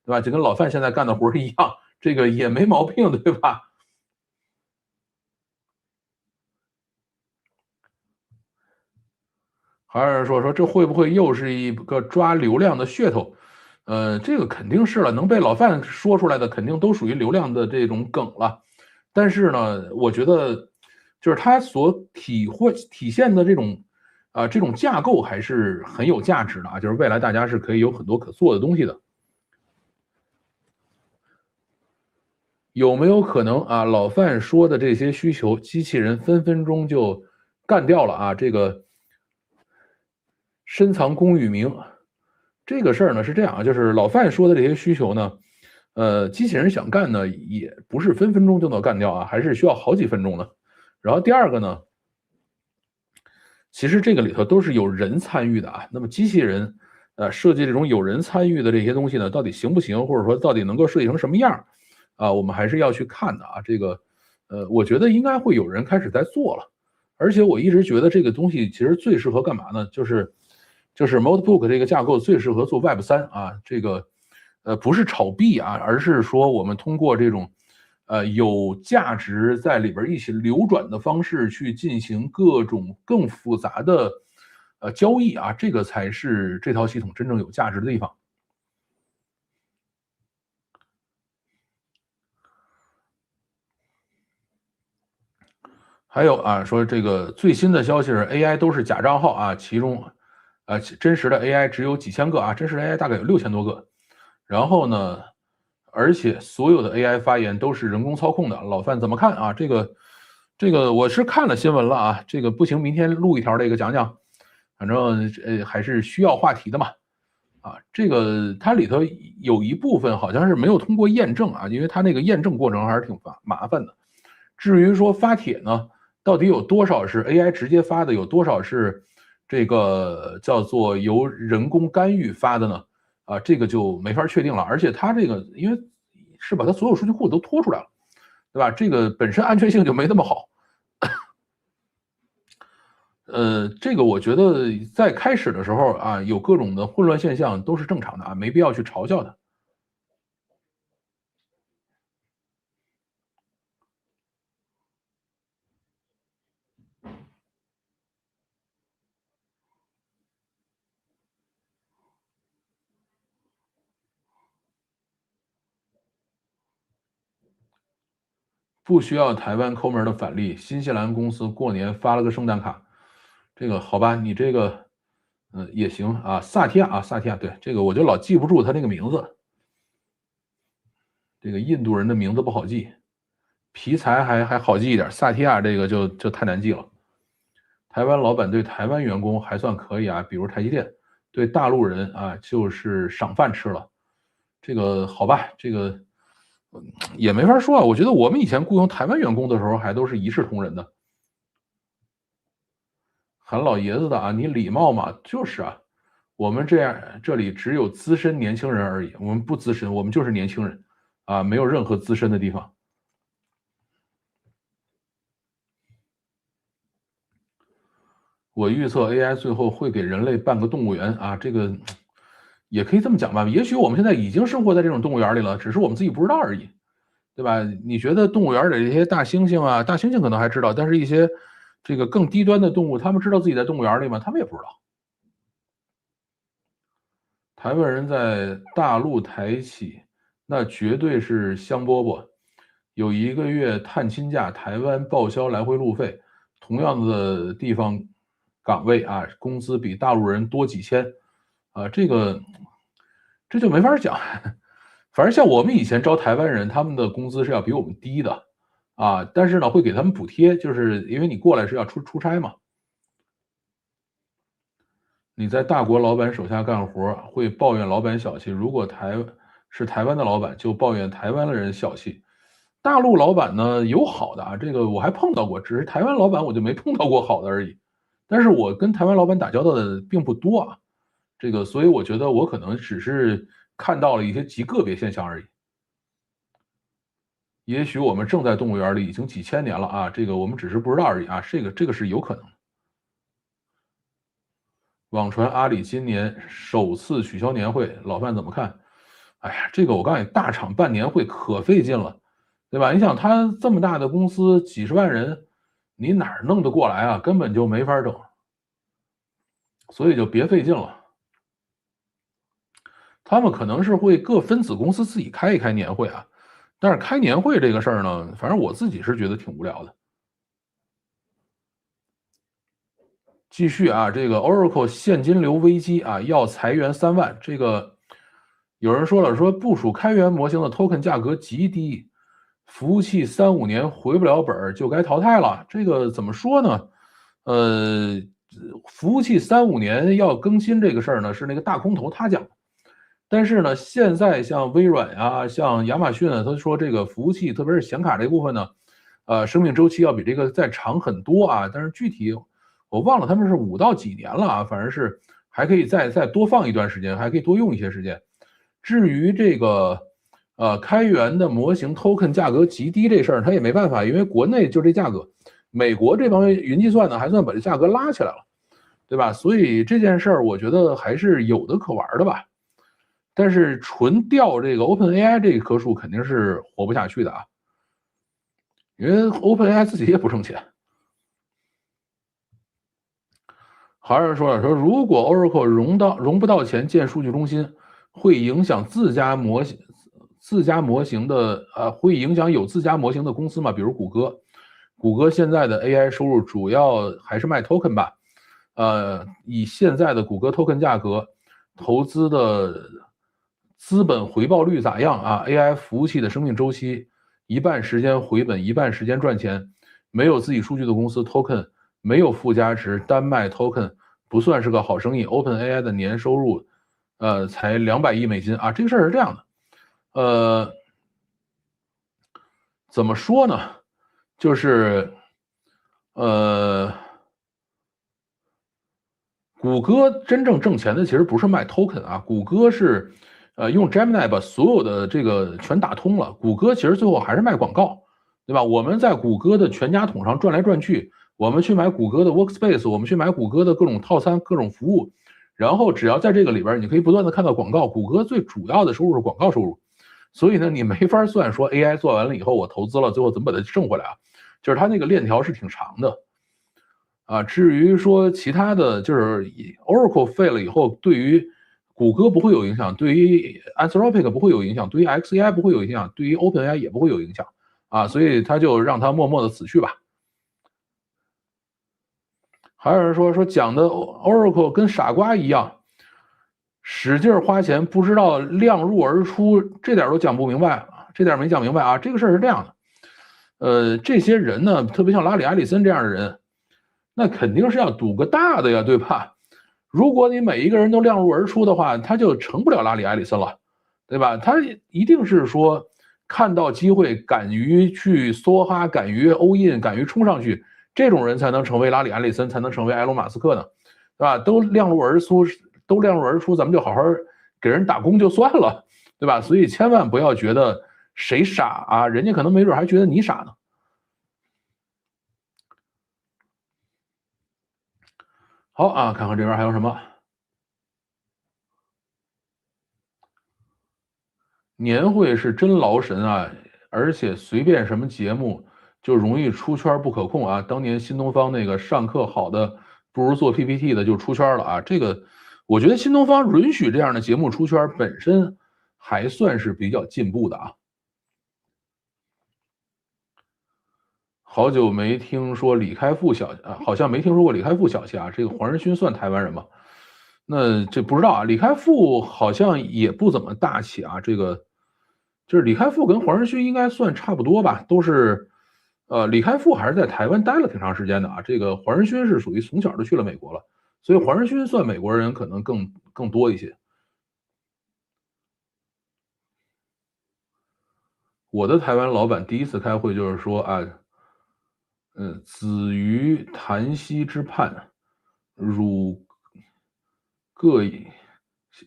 对吧？就跟老范现在干的活一样，这个也没毛病，对吧？还是说这会不会又是一个抓流量的噱头？这个肯定是了，能被老范说出来的肯定都属于流量的这种梗了。但是呢，我觉得就是它所体现的这种架构还是很有价值的啊，就是未来大家是可以有很多可做的东西的。有没有可能啊？老范说的这些需求，机器人分分钟就干掉了啊？这个深藏功与名，这个事儿呢是这样啊，就是老范说的这些需求呢，机器人想干呢，也不是分分钟就能干掉啊，还是需要好几分钟的。然后第二个呢，其实这个里头都是有人参与的啊。那么机器人设计这种有人参与的这些东西呢，到底行不行，或者说到底能够设计成什么样啊？我们还是要去看的啊。这个，我觉得应该会有人开始在做了，而且我一直觉得这个东西其实最适合干嘛呢？就是 Notebook 这个架构最适合做 Web3啊，这个不是炒币啊，而是说我们通过这种有价值在里边一起流转的方式去进行各种更复杂的交易啊，这个才是这套系统真正有价值的地方。还有啊，说这个最新的消息是 AI 都是假账号啊，其中真实的 AI 只有几千个啊，真实的 AI 大概有6000多个。然后呢，而且所有的 AI 发言都是人工操控的，老范怎么看啊？这个我是看了新闻了啊，这个不行，明天录一条这个讲讲，反正还是需要话题的嘛。啊，这个它里头有一部分好像是没有通过验证啊，因为它那个验证过程还是挺麻烦的。至于说发帖呢，到底有多少是 AI 直接发的，有多少是这个叫做由人工干预发的呢？啊，这个就没法确定了。而且它这个因为是把它所有数据库都拖出来了，对吧？这个本身安全性就没那么好。这个我觉得在开始的时候啊，有各种的混乱现象都是正常的啊，没必要去嘲笑它。不需要台湾抠门的返利，新西兰公司过年发了个圣诞卡，这个好吧，你这个，也行啊，萨提亚啊，萨提亚，对，这个我就老记不住他那个名字，这个印度人的名字不好记，皮材还好记一点，萨提亚这个就太难记了。台湾老板对台湾员工还算可以啊，比如台积电，对大陆人啊就是赏饭吃了，这个好吧，这个也没法说啊。我觉得我们以前雇佣台湾员工的时候还都是一视同仁的。喊老爷子的啊，你礼貌嘛？就是啊，我们这里只有资深年轻人而已，我们不资深，我们就是年轻人，啊，没有任何资深的地方。我预测 AI 最后会给人类办个动物园啊，这个也可以这么讲吧。也许我们现在已经生活在这种动物园里了，只是我们自己不知道而已，对吧？你觉得动物园里这些大猩猩啊，大猩猩可能还知道，但是一些这个更低端的动物，他们知道自己在动物园里吗？他们也不知道。台湾人在大陆抬起，那绝对是香饽饽。有1个月探亲假，台湾报销来回路费，同样的地方岗位啊，工资比大陆人多几千，啊，这就没法讲。反正像我们以前招台湾人，他们的工资是要比我们低的，啊，但是呢会给他们补贴，就是因为你过来是要出差嘛。你在大国老板手下干活会抱怨老板小气；如果是台湾的老板，就抱怨台湾的人小气。大陆老板呢有好的啊，这个我还碰到过，只是台湾老板我就没碰到过好的而已。但是我跟台湾老板打交道的并不多啊，这个所以我觉得我可能只是看到了一些极个别现象而已。也许我们正在动物园里已经几千年了啊，这个我们只是不知道而已啊，这个是有可能的。网传阿里今年首次取消年会，老范怎么看？哎呀，这个我告诉你，大厂办年会可费劲了，对吧？你想他这么大的公司，几十万人，你哪儿弄得过来啊？根本就没法整，所以就别费劲了。他们可能是会各分子公司自己开一开年会啊，但是开年会这个事儿呢，反正我自己是觉得挺无聊的。继续啊，这个 Oracle 现金流危机啊，要裁员3万。这个有人说了，说部署开源模型的 token 价格极低，服务器3、5年回不了本就该淘汰了。这个怎么说呢？呃，服务器3、5年要更新这个事儿呢，是那个大空头他讲。但是呢，现在像微软啊，像亚马逊啊，他说这个服务器，特别是显卡这部分呢，生命周期要比这个再长很多啊。但是具体我忘了他们是5到几年了啊，反正是还可以再多放一段时间，还可以多用一些时间。至于这个开源的模型 token 价格极低这事儿，它也没办法，因为国内就这价格，美国这帮云计算呢还算把这价格拉起来了，对吧？所以这件事儿我觉得还是有的可玩的吧。但是纯调这个 OpenAI 这棵树肯定是活不下去的啊，因为 OpenAI 自己也不挣钱。还有人说了，说如果 Oracle 融不到钱建数据中心，会影响自家模型的会影响有自家模型的公司吗？比如谷歌，谷歌现在的 AI 收入主要还是卖 token 吧，以现在的谷歌 token 价格，投资的资本回报率咋样啊 ？AI 服务器的生命周期，一半时间回本，一半时间赚钱，没有自己数据的公司 token。没有附加值，单卖 token 不算是个好生意。OpenAI 的年收入，才200亿美金啊，这个事儿是这样的，怎么说呢？就是，谷歌真正挣钱的其实不是卖 token 啊，谷歌是，用 Gemini 把所有的这个全打通了。谷歌其实最后还是卖广告，对吧？我们在谷歌的全家桶上转来转去。我们去买谷歌的 Workspace，我们去买谷歌的各种套餐、各种服务，然后只要在这个里边，你可以不断的看到广告。谷歌最主要的收入是广告收入，所以呢，你没法算说 AI 做完了以后我投资了，最后怎么把它挣回来啊？就是它那个链条是挺长的啊。至于说其他的，就是 Oracle 废了以后，对于谷歌不会有影响，对于 Anthropic 不会有影响，对于 XAI 不会有影响，对于 OpenAI 也不会有影响啊，所以他就让它默默的死去吧。还有人说讲的 Oracle 跟傻瓜一样，使劲花钱，不知道量入而出，这点都讲不明白，这点没讲明白啊。这个事儿是这样的，这些人呢，特别像拉里·埃里森这样的人，那肯定是要赌个大的呀，对吧？如果你每一个人都量入而出的话，他就成不了拉里·埃里森了，对吧？他一定是说看到机会，敢于去梭哈，敢于 all in，敢于冲上去。这种人才能成为拉里·安利森，才能成为埃隆·马斯克呢，对吧？都量入而出，咱们就好好给人打工就算了，对吧？所以千万不要觉得谁傻啊，人家可能没准还觉得你傻呢。好啊，看看这边还有什么。年会是真劳神啊，而且随便什么节目就容易出圈不可控啊。当年新东方那个上课好的不如做 PPT 的就出圈了啊。这个我觉得新东方允许这样的节目出圈本身还算是比较进步的啊。好久没听说李开复好像没听说过李开复小气啊。这个黄仁勋算台湾人吗？那这不知道啊。李开复好像也不怎么大气啊。这个就是李开复跟黄仁勋应该算差不多吧，都是，李开复还是在台湾待了挺长时间的啊。这个黄仁勋是属于从小就去了美国了，所以黄仁勋算美国人可能更多一些。我的台湾老板第一次开会就是说啊，子于檀溪之畔，汝各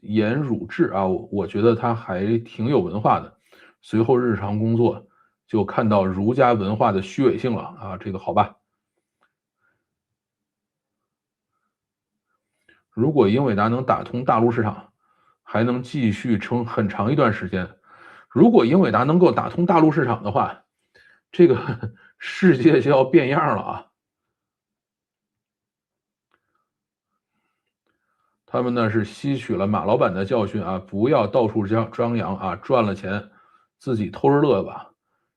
言汝志啊，我觉得他还挺有文化的。随后日常工作就看到儒家文化的虚伪性了啊，这个好吧。如果英伟达能打通大陆市场，还能继续撑很长一段时间。如果英伟达能够打通大陆市场的话，这个世界就要变样了啊！他们呢是吸取了马老板的教训啊，不要到处张扬啊，赚了钱自己偷着乐吧。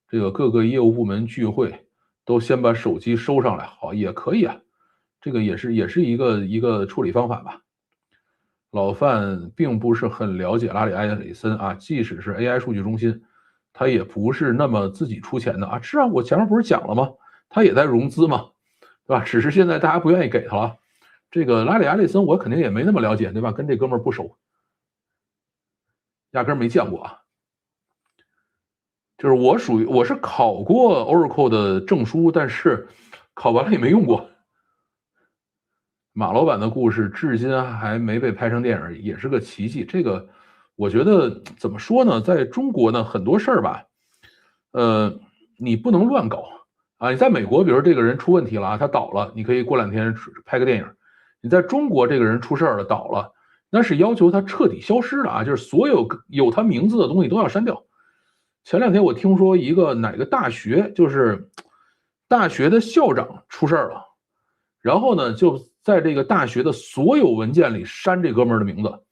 这个各个业务部门聚会都先把手机收上来，好也可以啊，这个也是一个处理方法吧。老范并不是很了解拉里·埃里森啊，即使是 AI 数据中心，他也不是那么自己出钱的啊。是啊，我前面不是讲了吗？他也在融资嘛，对吧？只是现在大家不愿意给他了。这个拉里·埃里森我肯定也没那么了解，对吧？跟这哥们儿不熟，压根儿没见过啊。就是我是考过 Oracle 的证书，但是考完了也没用过。马老板的故事至今还没被拍成电影，也是个奇迹。这个我觉得怎么说呢，在中国呢，很多事儿吧，你不能乱搞啊。你在美国，比如说这个人出问题了啊，他倒了，你可以过2天拍个电影。你在中国，这个人出事儿了，倒了，那是要求他彻底消失的啊，就是所有有他名字的东西都要删掉。前2天我听说一个哪个大学，就是大学的校长出事儿了，然后呢，就在这个大学的所有文件里删这哥们儿的名字。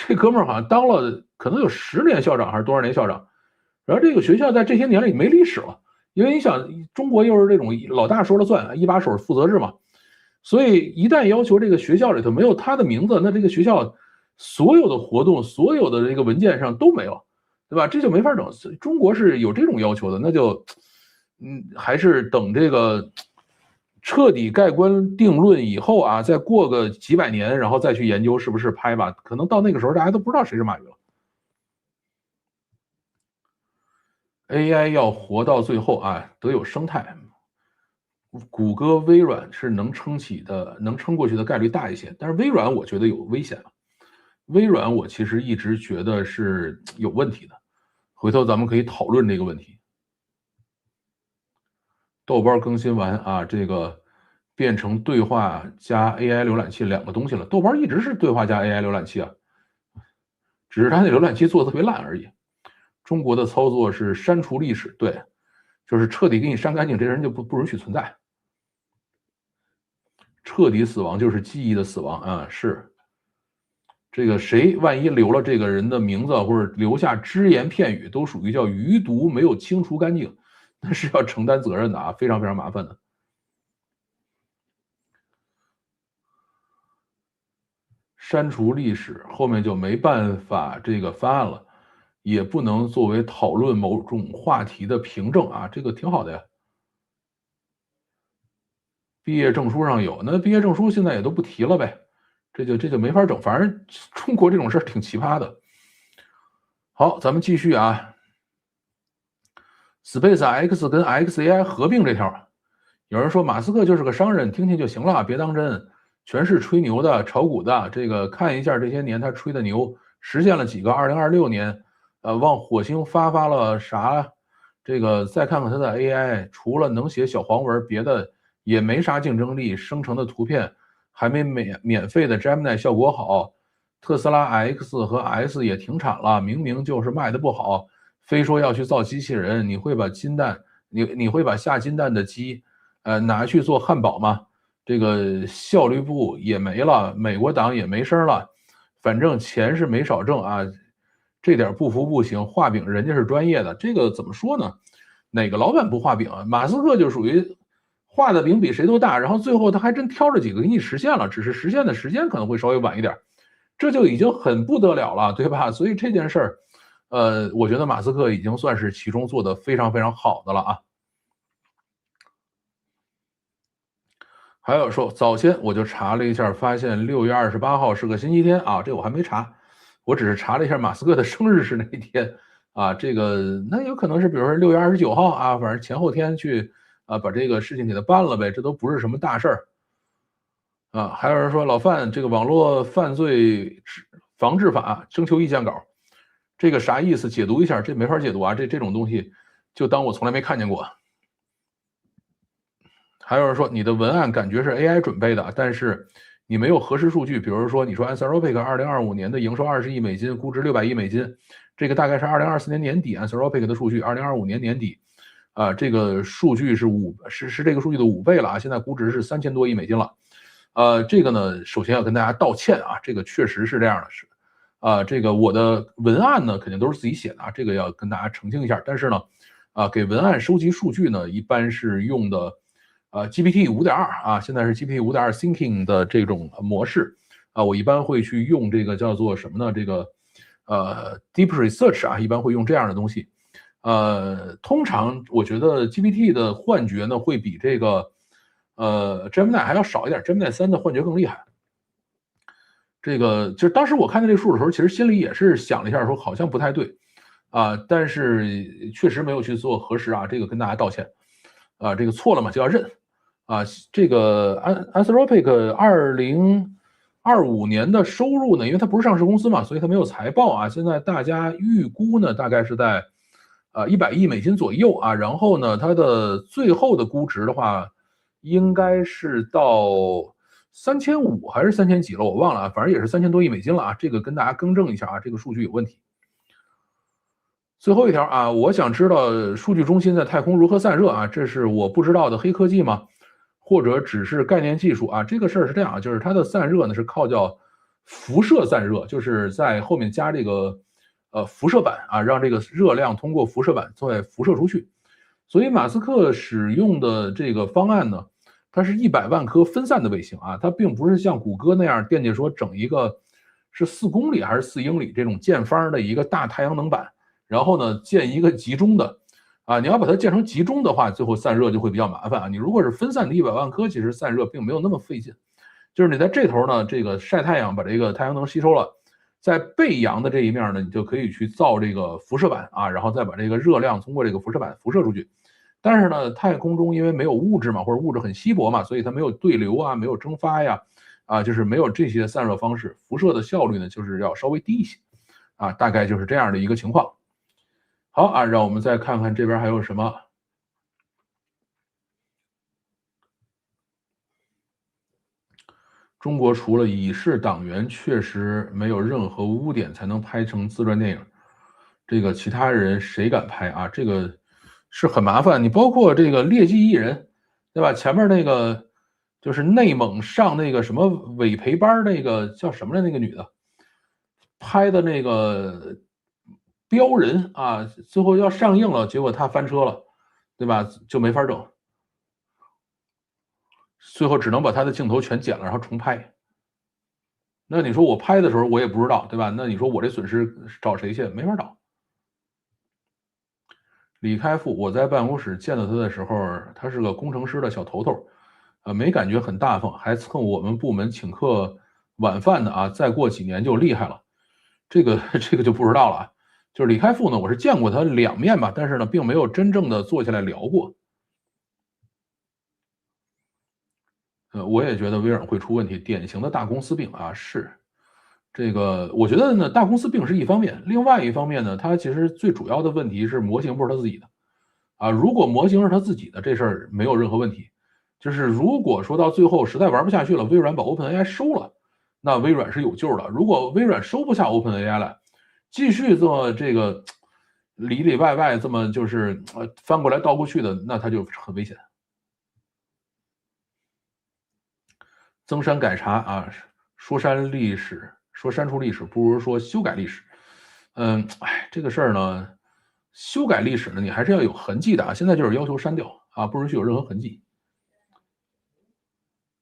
这哥们儿好像当了可能有10年校长还是多少年校长，然后这个学校在这些年里没历史了，因为你想中国又是这种老大说了算，一把手负责制嘛，所以一旦要求这个学校里头没有他的名字，那这个学校所有的活动、所有的这个文件上都没了，对吧？这就没法整。中国是有这种要求的，那就还是等这个彻底盖棺定论以后啊，再过个几百年，然后再去研究是不是拍吧。可能到那个时候，大家都不知道谁是马云了。AI 要活到最后啊，得有生态。谷歌、微软是能撑起的，能撑过去的概率大一些，但是微软我觉得有危险了。微软我其实一直觉得是有问题的，回头咱们可以讨论这个问题。豆瓣更新完啊，这个变成对话加 AI 浏览器2个东西了。豆瓣一直是对话加 AI 浏览器啊，只是它那浏览器做的特别烂而已。中国的操作是删除历史，对，就是彻底给你删干净，这人就不允许存在。彻底死亡就是记忆的死亡啊，是。这个谁万一留了这个人的名字或者留下只言片语，都属于叫余毒没有清除干净，那是要承担责任的啊，非常非常麻烦的。删除历史后面就没办法这个翻案了，也不能作为讨论某种话题的凭证啊，这个挺好的呀。毕业证书上有，那毕业证书现在也都不提了呗，这就没法整，反正中国这种事儿挺奇葩的。好，咱们继续啊。SpaceX 跟 xAI 合并这条，有人说马斯克就是个商人，听听就行了，别当真，全是吹牛的、炒股的。这个看一下这些年他吹的牛实现了几个？2026年，往火星发了啥？这个再看看他的 AI，除了能写小黄文，别的也没啥竞争力。生成的图片还没免费的 Gemini 效果好，特斯拉 X 和 S 也停产了，明明就是卖的不好。非说要去造机器人，你会把金蛋，你会把下金蛋的鸡，拿去做汉堡吗？这个效率部也没了，美国党也没声了，反正钱是没少挣啊，这点不服不行，画饼人家是专业的，这个怎么说呢？哪个老板不画饼啊？马斯克就属于画的饼比谁都大，然后最后他还真挑着几个给你实现了，只是实现的时间可能会稍微晚一点，这就已经很不得了了，对吧？所以这件事儿。我觉得马斯克已经算是其中做的非常非常好的了啊。还有说，早先我就查了一下，发现6月28号是个星期天啊，这我还没查，我只是查了一下马斯克的生日是哪一天啊。这个那有可能是比如说6月29号啊，反正前后天去把这个事情给他办了呗，这都不是什么大事儿啊。还有人说老范这个网络犯罪防治法征求意见稿。这个啥意思？解读一下，这没法解读啊，这种东西就当我从来没看见过。还有人说你的文案感觉是 AI 准备的，但是你没有核实数据，比如说你说 Anthropic 2025年的营收20亿美金，估值600亿美金，这个大概是2024年年底 Anthropic 的数据，2025年年底这个数据是这个数据的5倍了啊，现在估值是3000多亿美金了。这个呢，首先要跟大家道歉啊，这个确实是这样的，是。这个我的文案呢，肯定都是自己写的啊，这个要跟大家澄清一下。但是呢，给文案收集数据呢，一般是用的GPT 5.2啊，现在是 GPT 5.2 Thinking 的这种模式啊，我一般会去用这个叫做什么呢？这个Deep Research 啊，一般会用这样的东西。通常我觉得 GPT 的幻觉呢，会比这个Gemini 还要少一点，Gemini 3的幻觉更厉害。这个就是当时我看到这个数的时候，其实心里也是想了一下，说好像不太对，但是确实没有去做核实啊，这个跟大家道歉，这个错了嘛就要认，啊，这个Anthropic 2025年的收入呢，因为它不是上市公司嘛，所以它没有财报啊。现在大家预估呢，大概是在100亿美金左右啊。然后呢，它的最后的估值的话，应该是到3500还是3000几了，我忘了啊，反正也是3000多亿美金了啊。这个跟大家更正一下啊，这个数据有问题。最后一条啊，我想知道数据中心在太空如何散热啊？这是我不知道的黑科技吗？或者只是概念技术啊？这个事儿是这样啊，就是它的散热呢是靠叫辐射散热，就是在后面加这个辐射板啊，让这个热量通过辐射板再辐射出去。所以马斯克使用的这个方案呢，它是100万颗分散的卫星啊，它并不是像谷歌那样惦记说整一个是4公里还是4英里这种见方的一个大太阳能板。然后呢，建一个集中的，啊，你要把它建成集中的话，最后散热就会比较麻烦啊。你如果是分散的100万颗，其实散热并没有那么费劲。就是你在这头呢，这个晒太阳把这个太阳能吸收了，在背阳的这一面呢，你就可以去造这个辐射板啊，然后再把这个热量通过这个辐射板辐射出去。但是呢，太空中因为没有物质嘛，或者物质很稀薄嘛，所以它没有对流啊，没有蒸发呀，啊，就是没有这些散热方式，辐射的效率呢就是要稍微低一些，啊，大概就是这样的一个情况。好啊，让我们再看看这边还有什么。中国除了已逝党员确实没有任何污点才能拍成自传电影，这个其他人谁敢拍啊？这个是很麻烦。你包括这个劣迹艺人，对吧？前面那个就是内蒙上那个什么委培班那个叫什么来？那个女的拍的那个标人啊，最后要上映了，结果她翻车了，对吧？就没法整。最后只能把他的镜头全剪了，然后重拍。那你说我拍的时候我也不知道，对吧？那你说我这损失找谁去？没法找。李开复，我在办公室见到他的时候，他是个工程师的小头头，没感觉很大方，还蹭我们部门请客晚饭的啊。再过几年就厉害了，这个这个就不知道了啊。就是李开复呢，我是见过他两面吧，但是呢，并没有真正的坐下来聊过。我也觉得微软会出问题，典型的大公司病啊，是。这个我觉得呢，大公司病是一方面，另外一方面呢，它其实最主要的问题是模型不是他自己的啊。如果模型是他自己的，这事儿没有任何问题。就是如果说到最后实在玩不下去了，微软把 OpenAI 收了，那微软是有救的。如果微软收不下 OpenAI 了，继续这么这个里里外外这么就是翻过来倒过去的，那它就很危险。增删改查啊，说删历史，说删除历史，不如说修改历史。哎，这个事儿呢，修改历史呢，你还是要有痕迹的啊。现在就是要求删掉啊，不允许有任何痕迹。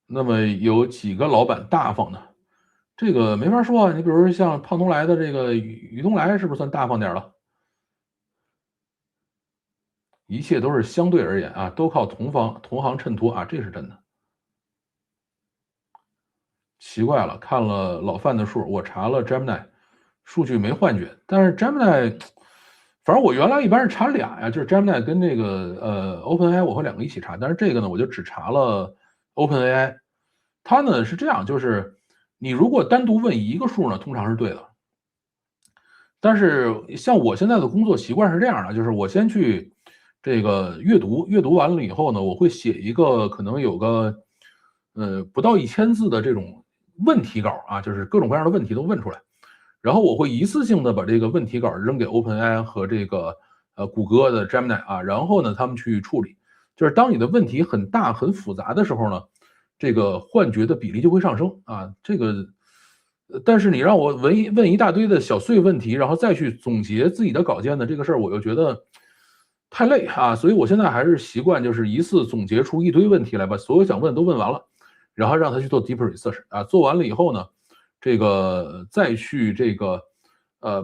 那么有几个老板大方呢？这个没法说啊。你比如说像胖东来的这个于东来，是不是算大方点了？一切都是相对而言啊，都靠同行衬托啊，这是真的。奇怪了，看了老范的数，我查了 Gemini，数据没幻觉，但是 Gemini，反正我原来一般是查俩呀，就是 Gemini 跟那个OpenAI，我会两个一起查，但是这个呢，我就只查了 OpenAI。它呢是这样，就是你如果单独问一个数呢，通常是对的。但是像我现在的工作习惯是这样的，就是我先去这个阅读，阅读完了以后呢，我会写一个可能有个不到1000字的这种问题稿啊，就是各种各样的问题都问出来，然后我会一次性的把这个问题稿扔给 OpenAI 和这个谷歌的 Gemini 啊，然后呢他们去处理。就是当你的问题很大很复杂的时候呢，这个幻觉的比例就会上升啊，这个。但是你让我问一大堆的小碎问题，然后再去总结自己的稿件呢，这个事儿我又觉得太累啊，所以我现在还是习惯就是一次总结出一堆问题来，把所有想问都问完了，然后让他去做 deep research 啊，做完了以后呢，这个再去这个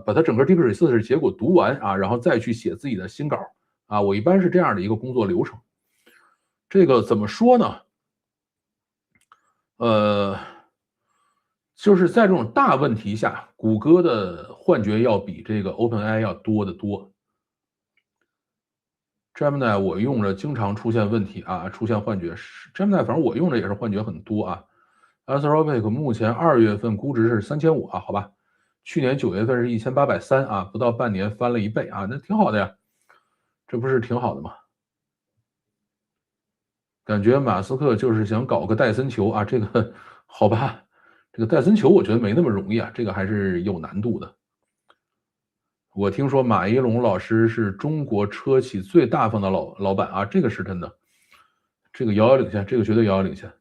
把他整个 deep research 结果读完啊，然后再去写自己的新稿啊，我一般是这样的一个工作流程。这个怎么说呢？呃。就是在这种大问题下，谷歌的幻觉要比这个 OpenAI 要多得多。Gemini 我用着经常出现问题啊，出现幻觉。Gemini 反正我用着也是幻觉很多啊。Anthropic 目前2月份估值是3500啊，好吧。去年9月份是1830啊，不到半年翻了1倍啊，那挺好的呀，这不是挺好的吗？感觉马斯克就是想搞个戴森球啊，这个好吧，这个戴森球我觉得没那么容易啊，这个还是有难度的。我听说马一龙老师是中国车企最大方的老板啊，这个是真的，这个遥遥领先，这个绝对遥遥领先。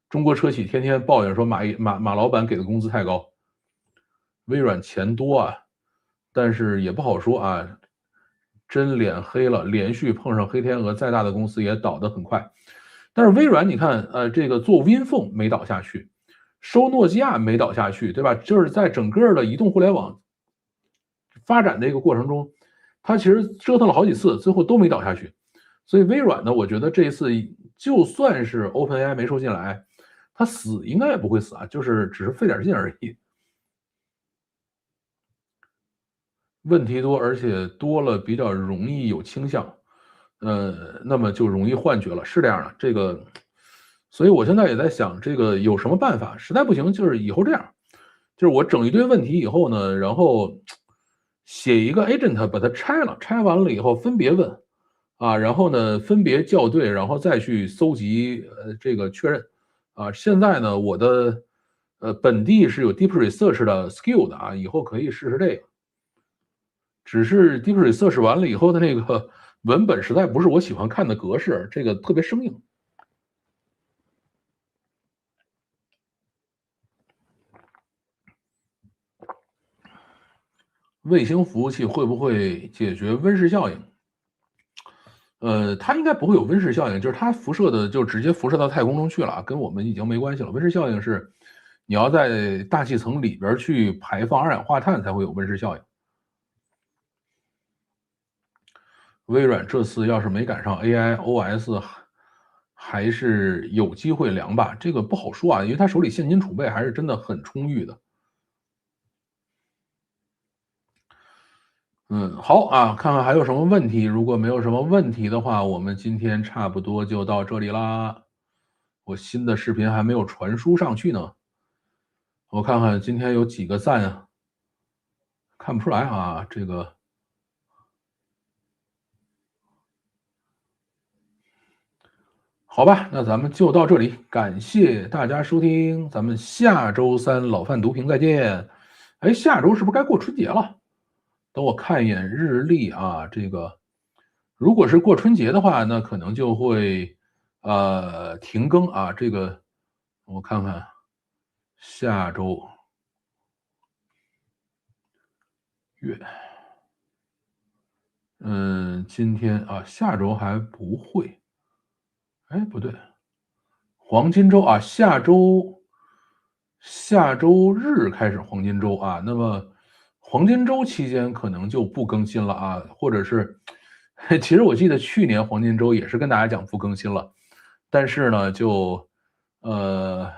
中国车企天天抱怨说马老板给的工资太高，微软钱多啊，但是也不好说啊，真脸黑了，连续碰上黑天鹅，再大的公司也倒得很快。但是微软你看，这个做 WinPhone 没倒下去，收诺基亚没倒下去，对吧？就是在整个的移动互联网发展的一个过程中，它其实折腾了好几次，最后都没倒下去。所以微软呢，我觉得这一次就算是 OpenAI 没收进来，它死应该也不会死啊，就是只是费点劲而已。问题多，而且多了比较容易有倾向，那么就容易幻觉了，是这样的。这个，所以我现在也在想，这个有什么办法？实在不行，就是以后这样，就是我整一堆问题以后呢，然后写一个 agent 把它拆了，拆完了以后分别问，啊，然后呢分别校对，然后再去搜集这个确认，啊，现在呢我的本地是有 deep research 的 skill 的啊，以后可以试试这个。只是 Deep Research 完了以后的那个文本实在不是我喜欢看的格式，这个特别生硬。卫星服务器会不会解决温室效应？它应该不会有温室效应，就是它辐射的就直接辐射到太空中去了，跟我们已经没关系了。温室效应是你要在大气层里边去排放二氧化碳才会有温室效应。微软这次要是没赶上 AIOS，还是有机会凉吧？这个不好说啊，因为他手里现金储备还是真的很充裕的。好啊，看看还有什么问题。如果没有什么问题的话，我们今天差不多就到这里啦。我新的视频还没有传输上去呢，我看看今天有几个赞啊？看不出来啊，这个好吧，那咱们就到这里，感谢大家收听，咱们下周三老范读评再见。哎，下周是不是该过春节了？等我看一眼日历啊，这个如果是过春节的话，那可能就会停更啊。这个我看看，下周月，今天啊，下周还不会。哎，不对，黄金周啊，下周日开始黄金周啊，那么黄金周期间可能就不更新了啊，或者是，其实我记得去年黄金周也是跟大家讲不更新了，但是呢，呃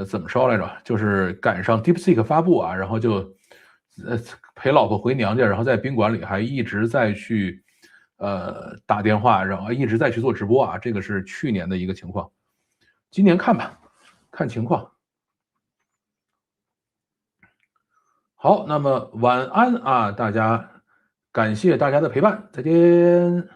怎么说来着？就是赶上 DeepSeek 发布啊，然后就呃陪老婆回娘家，然后在宾馆里还一直在去打电话，然后一直在去做直播啊，这个是去年的一个情况，今年看吧，看情况。好，那么晚安啊，大家，感谢大家的陪伴，再见。